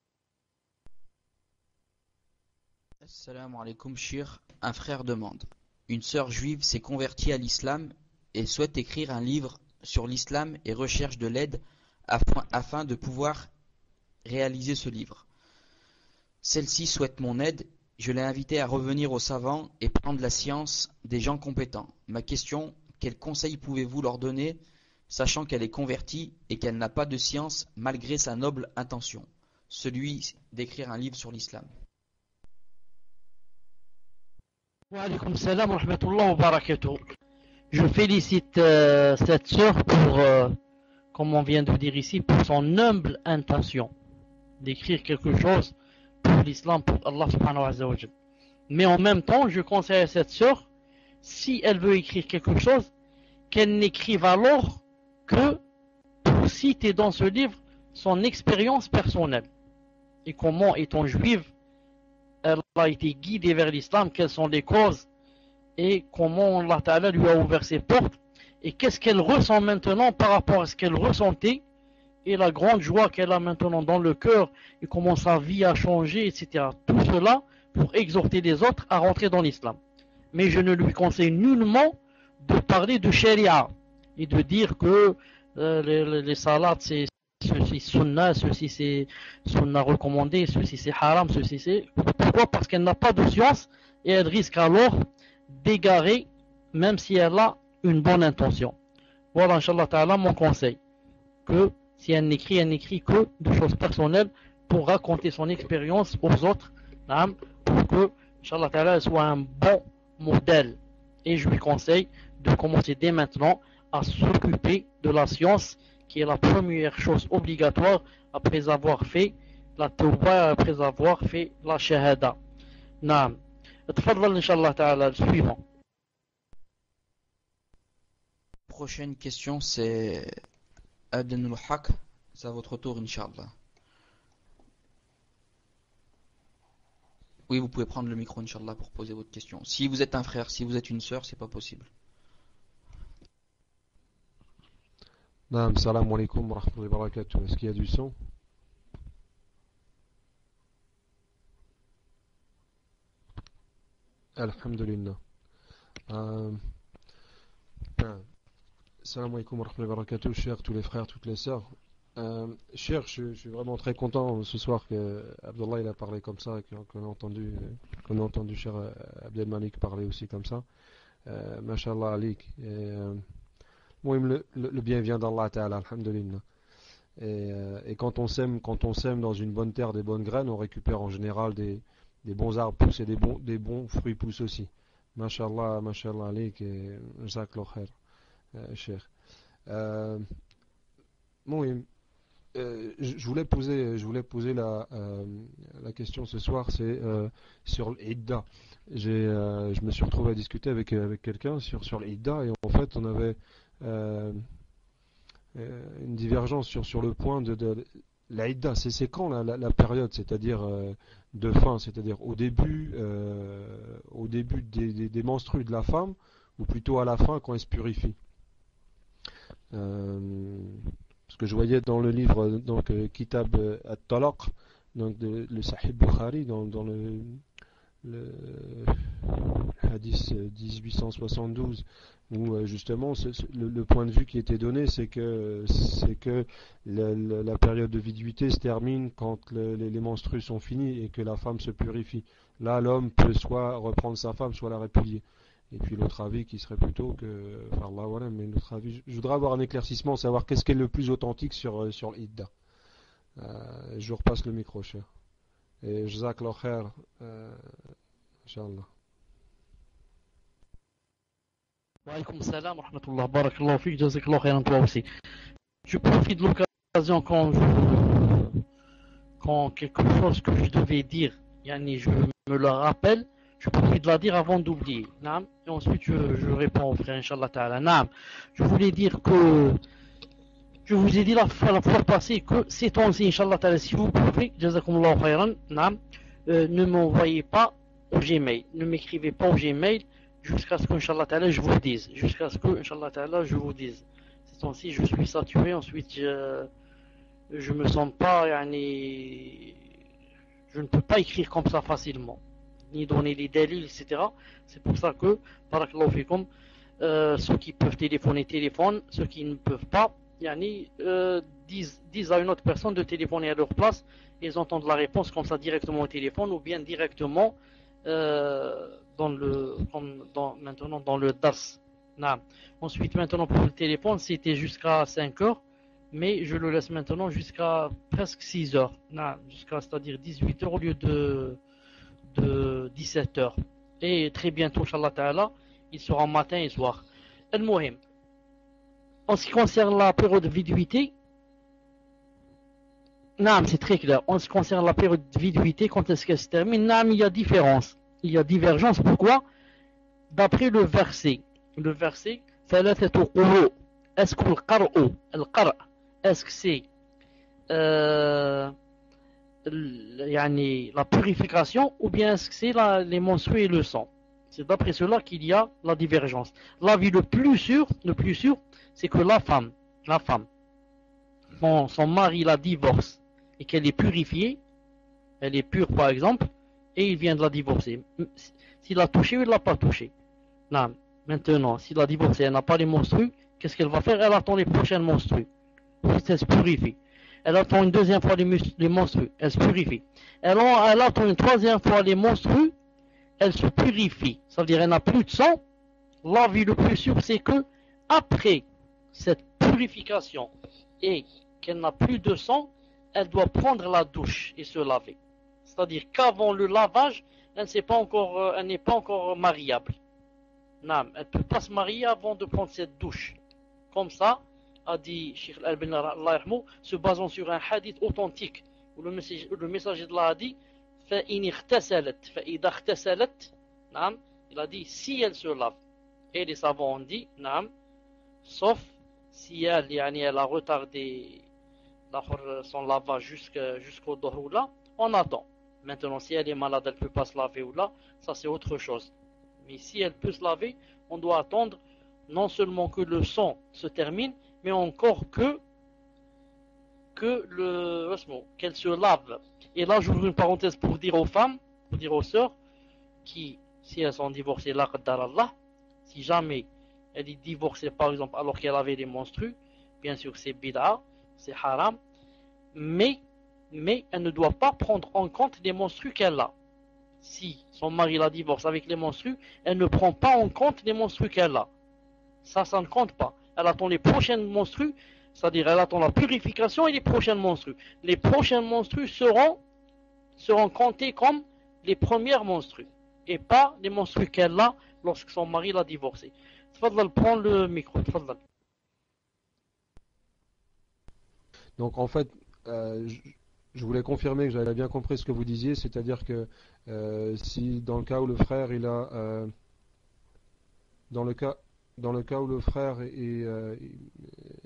Assalamu alaikum, shir. Un frère demande. Une sœur juive s'est convertie à l'islam et souhaite écrire un livre sur l'islam et recherche de l'aide afin de pouvoir réaliser ce livre. Celle-ci souhaite mon aide. Je l'ai invitée à revenir aux savants et prendre la science des gens compétents. Ma question, quels conseils pouvez-vous leur donner, sachant qu'elle est convertie et qu'elle n'a pas de science malgré sa noble intention, celui d'écrire un livre sur l'islam? Wa alaykum salam wa rahmatullah wa barakatuh. Je félicite cette sœur pour, comme on vient de dire ici, pour son humble intention d'écrire quelque chose pour l'islam, pour Allah subhanahu wa ta'ala. Mais en même temps, je conseille à cette sœur, si elle veut écrire quelque chose, qu'elle n'écrive alors que pour citer dans ce livre son expérience personnelle. Et comment, étant juive, elle a été guidée vers l'islam, quelles sont les causes, et comment Allah Ta'ala lui a ouvert ses portes, et qu'est-ce qu'elle ressent maintenant par rapport à ce qu'elle ressentait, et la grande joie qu'elle a maintenant dans le cœur, et comment sa vie a changé, etc. Tout cela pour exhorter les autres à rentrer dans l'islam. Mais je ne lui conseille nullement de parler de sharia, et de dire que les salades c'est ceci sunna, ceci c'est sunna recommandé, ceci c'est haram, ceci c'est... Pourquoi? Parce qu'elle n'a pas de science, et elle risque alors d'égarer, même si elle a une bonne intention. Voilà, Inch'Allah Ta'ala, mon conseil. Que si elle n'écrit que de choses personnelles pour raconter son expérience aux autres, naam, pour que, Inch'Allah Ta'ala, soit un bon modèle. Et je lui conseille de commencer dès maintenant à s'occuper de la science, qui est la première chose obligatoire après avoir fait la tawbah, après avoir fait la shahada. Naam. تفضل إن شاء الله تعالى le suivant. Prochaine question, c'est Abdel Haq. C'est à votre tour, Inch'Allah. Oui, vous pouvez prendre le micro, Inch'Allah, pour poser votre question. Si vous êtes un frère, si vous êtes une sœur, c'est pas possible. Naam, salam alaikum wa rahmatullahi wa barakatuh. Est-ce qu'il y a du son? Alhamdulillah. Salam alaikum wa rahmatullahi wa barakatuh, chers tous les frères, toutes les sœurs. Cher, je suis vraiment très content ce soir que Abdullah il a parlé comme ça, qu'on a entendu cher Abdel Malik parler aussi comme ça. Mashallah alik. Moi, le bien vient d'Allah Ta'ala, alhamdulillah. Et quand on sème dans une bonne terre des bonnes graines, on récupère en général des bons arbres poussent et des bons fruits poussent aussi. Mashallah, mashallah alik et jazakallah khair, cher. Bon, je voulais poser la question ce soir, c'est sur l'Idda. Je me suis retrouvé à discuter avec quelqu'un sur l'Idda et en fait on avait une divergence sur le point de l'Idda. C'est quand la période, c'est-à-dire de fin, c'est-à-dire au début des menstrues de la femme ou plutôt à la fin quand elle se purifie. Parce que je voyais dans le livre donc Kitab At-Talaq, donc le Sahih Bukhari, dans le hadith 1872, où justement le point de vue qui était donné, c'est que la période de viduité se termine quand les menstrues sont finies et que la femme se purifie. Là, l'homme peut soit reprendre sa femme, soit la répudier. Et puis l'autre avis qui serait plutôt que, enfin là voilà, mais l'autre avis, je voudrais avoir un éclaircissement, savoir qu'est-ce qui est le plus authentique sur l'Idda. Je repasse le micro, cher. Et jazakallah khair, Inch'Allah. Wa alaykoum salam wa rahmatullah, barakallahu fik, jazakallah khairan toi aussi. Je profite de l'occasion quand quelque chose que je devais dire, yani je me le rappelle, je profite de la dire avant d'oublier. Naam. Et ensuite je réponds au frère, Inch'Allah Ta'ala. Naam. Je voulais dire que je vous ai dit la fois passée que ces temps-ci, Inch'Allah Ta'ala, si vous pouvez, jazakumullahu khairan, naam, ne m'envoyez pas au Gmail, ne m'écrivez pas au Gmail jusqu'à ce que, Inch'Allah Ta'ala, je vous dise. Jusqu'à ce que, Inch'Allah Ta'ala, je vous dise. Ces temps-ci, je suis saturé, ensuite je me sens pas, yani, je ne peux pas écrire comme ça facilement, ni donner les délits, etc. C'est pour ça que, barakallahu fikum, ceux qui peuvent téléphoner, téléphonent, ceux qui ne peuvent pas, yani, disent à une autre personne de téléphoner à leur place, et ils entendent la réponse comme ça directement au téléphone, ou bien directement maintenant dans le DAS. Ensuite, maintenant pour le téléphone, c'était jusqu'à 5 heures, mais je le laisse maintenant jusqu'à presque 6 heures, c'est-à-dire 18 heures au lieu de 17 heures. Et très bientôt, Inch'Allah Ta'ala, il sera matin et soir. Al-Muhim. En ce qui concerne la période de viduité, c'est très clair. En ce qui concerne la période de viduité, quand est-ce qu'elle se termine, il y a différence. Il y a divergence. Pourquoi? D'après le verset. Le verset, est-ce que est-ce que c'est la purification ou bien est-ce que c'est les menstrues et le sang? C'est d'après cela qu'il y a la divergence. L'avis le plus sûr, c'est que la femme, quand son mari la divorce et qu'elle est purifiée, elle est pure par exemple, et il vient de la divorcer. S'il l'a touchée ou il ne l'a pas touchée. Non. Maintenant, s'il l'a divorcée, elle n'a pas les menstrues, qu'est-ce qu'elle va faire? Elle attend les prochaines menstrues. Elle se purifie. Elle attend une deuxième fois les menstrues, elle se purifie. Elle attend une troisième fois les menstrues, elle se purifie. Ça veut dire qu'elle n'a plus de sang. L'avis le plus sûr, c'est que après cette purification et qu'elle n'a plus de sang, elle doit prendre la douche et se laver. C'est-à-dire qu'avant le lavage, elle n'est pas encore mariable. Non, elle ne peut pas se marier avant de prendre cette douche. Comme ça, a dit Cheikh Al-Albani, se basant sur un hadith authentique, où le messager d'Allah a dit il a dit si elle se lave. Et les savants ont dit sauf si elle a retardé son lavage jusqu'au dohou là, on attend. Maintenant, si elle est malade, elle ne peut pas se laver ou là, ça c'est autre chose. Mais si elle peut se laver, on doit attendre non seulement que le sang se termine, mais encore qu'elle se lave. Et là, j'ouvre une parenthèse pour dire aux femmes, pour dire aux sœurs, qui, si elles sont divorcées, la qaddar Allah, si jamais elle est divorcée, par exemple, alors qu'elle avait des menstrues, bien sûr c'est bid'a, c'est haram, mais elle ne doit pas prendre en compte les menstrues qu'elle a. Si son mari la divorce avec les menstrues, elle ne prend pas en compte les menstrues qu'elle a. Ça ne compte pas. Elle attend les prochaines menstrues, c'est-à-dire elle attend la purification et les prochaines menstrues. Les prochaines menstrues seront comptées comme les premières menstrues et pas les menstrues qu'elle a lorsque son mari l'a divorcée. Tfadlal, prends le micro. Tfadlal. Donc en fait, je voulais confirmer que j'avais bien compris ce que vous disiez, c'est-à-dire que si dans le cas où le frère il a dans le cas où le frère il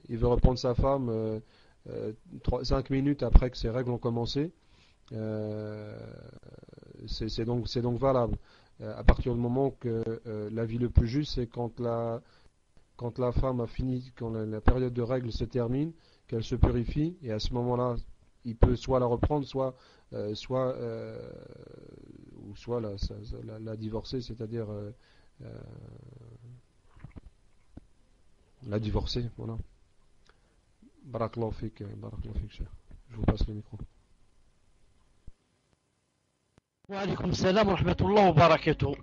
veut reprendre sa femme 5 minutes après que ses règles ont commencé, c'est donc valable. À partir du moment que l'avis le plus juste, c'est quand la femme a fini, quand la période de règles se termine, qu'elle se purifie, et à ce moment-là, il peut soit la reprendre, soit la divorcer, c'est-à-dire la divorcer, voilà. Barakallahu fik, Cheikh. Je vous passe le micro. Wa alaykoum salam wa rahmatullahi wa barakatuh.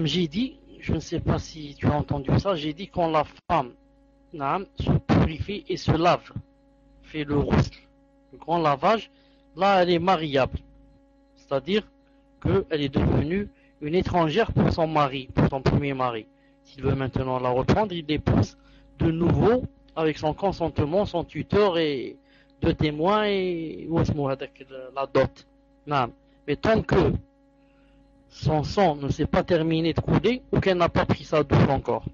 J'ai dit, je ne sais pas si tu as entendu ça, j'ai dit quand la femme se purifie et se lave, fait le ghusl, le grand lavage, là elle est mariable. C'est-à-dire qu'elle est devenue une étrangère pour son mari, pour son premier mari. S'il veut maintenant la reprendre, il l'épouse de nouveau avec son consentement, son tuteur et deux témoins et la dot. Mais tant que son sang ne s'est pas terminé de couler ou qu'elle n'a pas pris sa douche encore,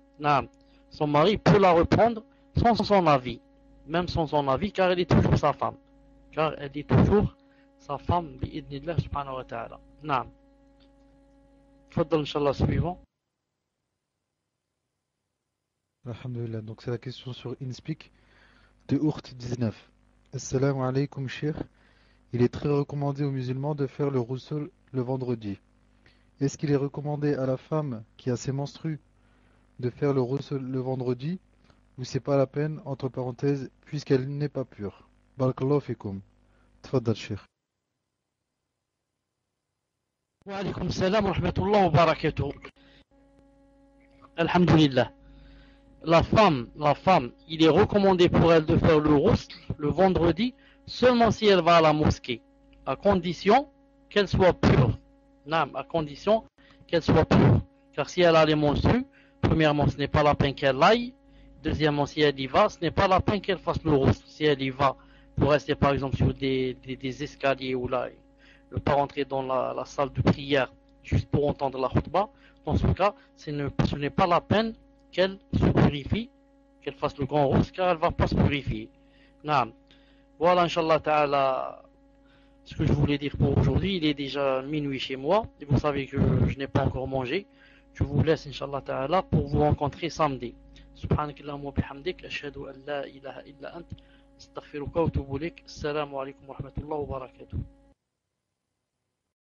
son mari peut la reprendre sans son avis, même sans son avis, car elle est toujours sa femme. Car elle est toujours sa femme, bi'idnillah subhanahu wa ta'ala. Faddal, Inch'Allah, suivant. Alhamdulillah. Donc c'est la question sur InSpeak de Ourt 19. Assalamu alaikum, Cheikh. Il est très recommandé aux musulmans de faire le ghusl le vendredi. Est-ce qu'il est recommandé à la femme qui a ses menstrues de faire le ghusl le vendredi, ou c'est pas la peine, entre parenthèses, puisqu'elle n'est pas pure? Barakallahu fikum. Tfaddal, Cheikh. Wa alaykoum salam wa rahmatullahi wa barakatuh. Alhamdulillah. La femme, il est recommandé pour elle de faire le ghusl le vendredi seulement si elle va à la mosquée, à condition qu'elle soit pure. À condition qu'elle soit pure. Car si elle a les menstrues, premièrement, ce n'est pas la peine qu'elle aille. Deuxièmement, si elle y va, ce n'est pas la peine qu'elle fasse le ghusl. Si elle y va pour rester par exemple sur des escaliers ou là, ne pas rentrer dans la salle de prière juste pour entendre la khutbah, dans ce cas, ce n'est pas la peine qu'elle se purifie, qu'elle fasse le grand ghusl, car elle ne va pas se purifier. Voilà, Inch'Allah ta'ala, ce que je voulais dire pour aujourd'hui. Il est déjà minuit chez moi, et vous savez que je n'ai pas encore mangé. Je vous laisse, Inch'Allah ta'ala, pour vous rencontrer samedi. Subhanakallahumma wa bihamdik, ashhadu an la ilaha illa ant, astaghfiruka wa atubu ilaik. Assalamu alaikum wa rahmatullahi wa barakatuh.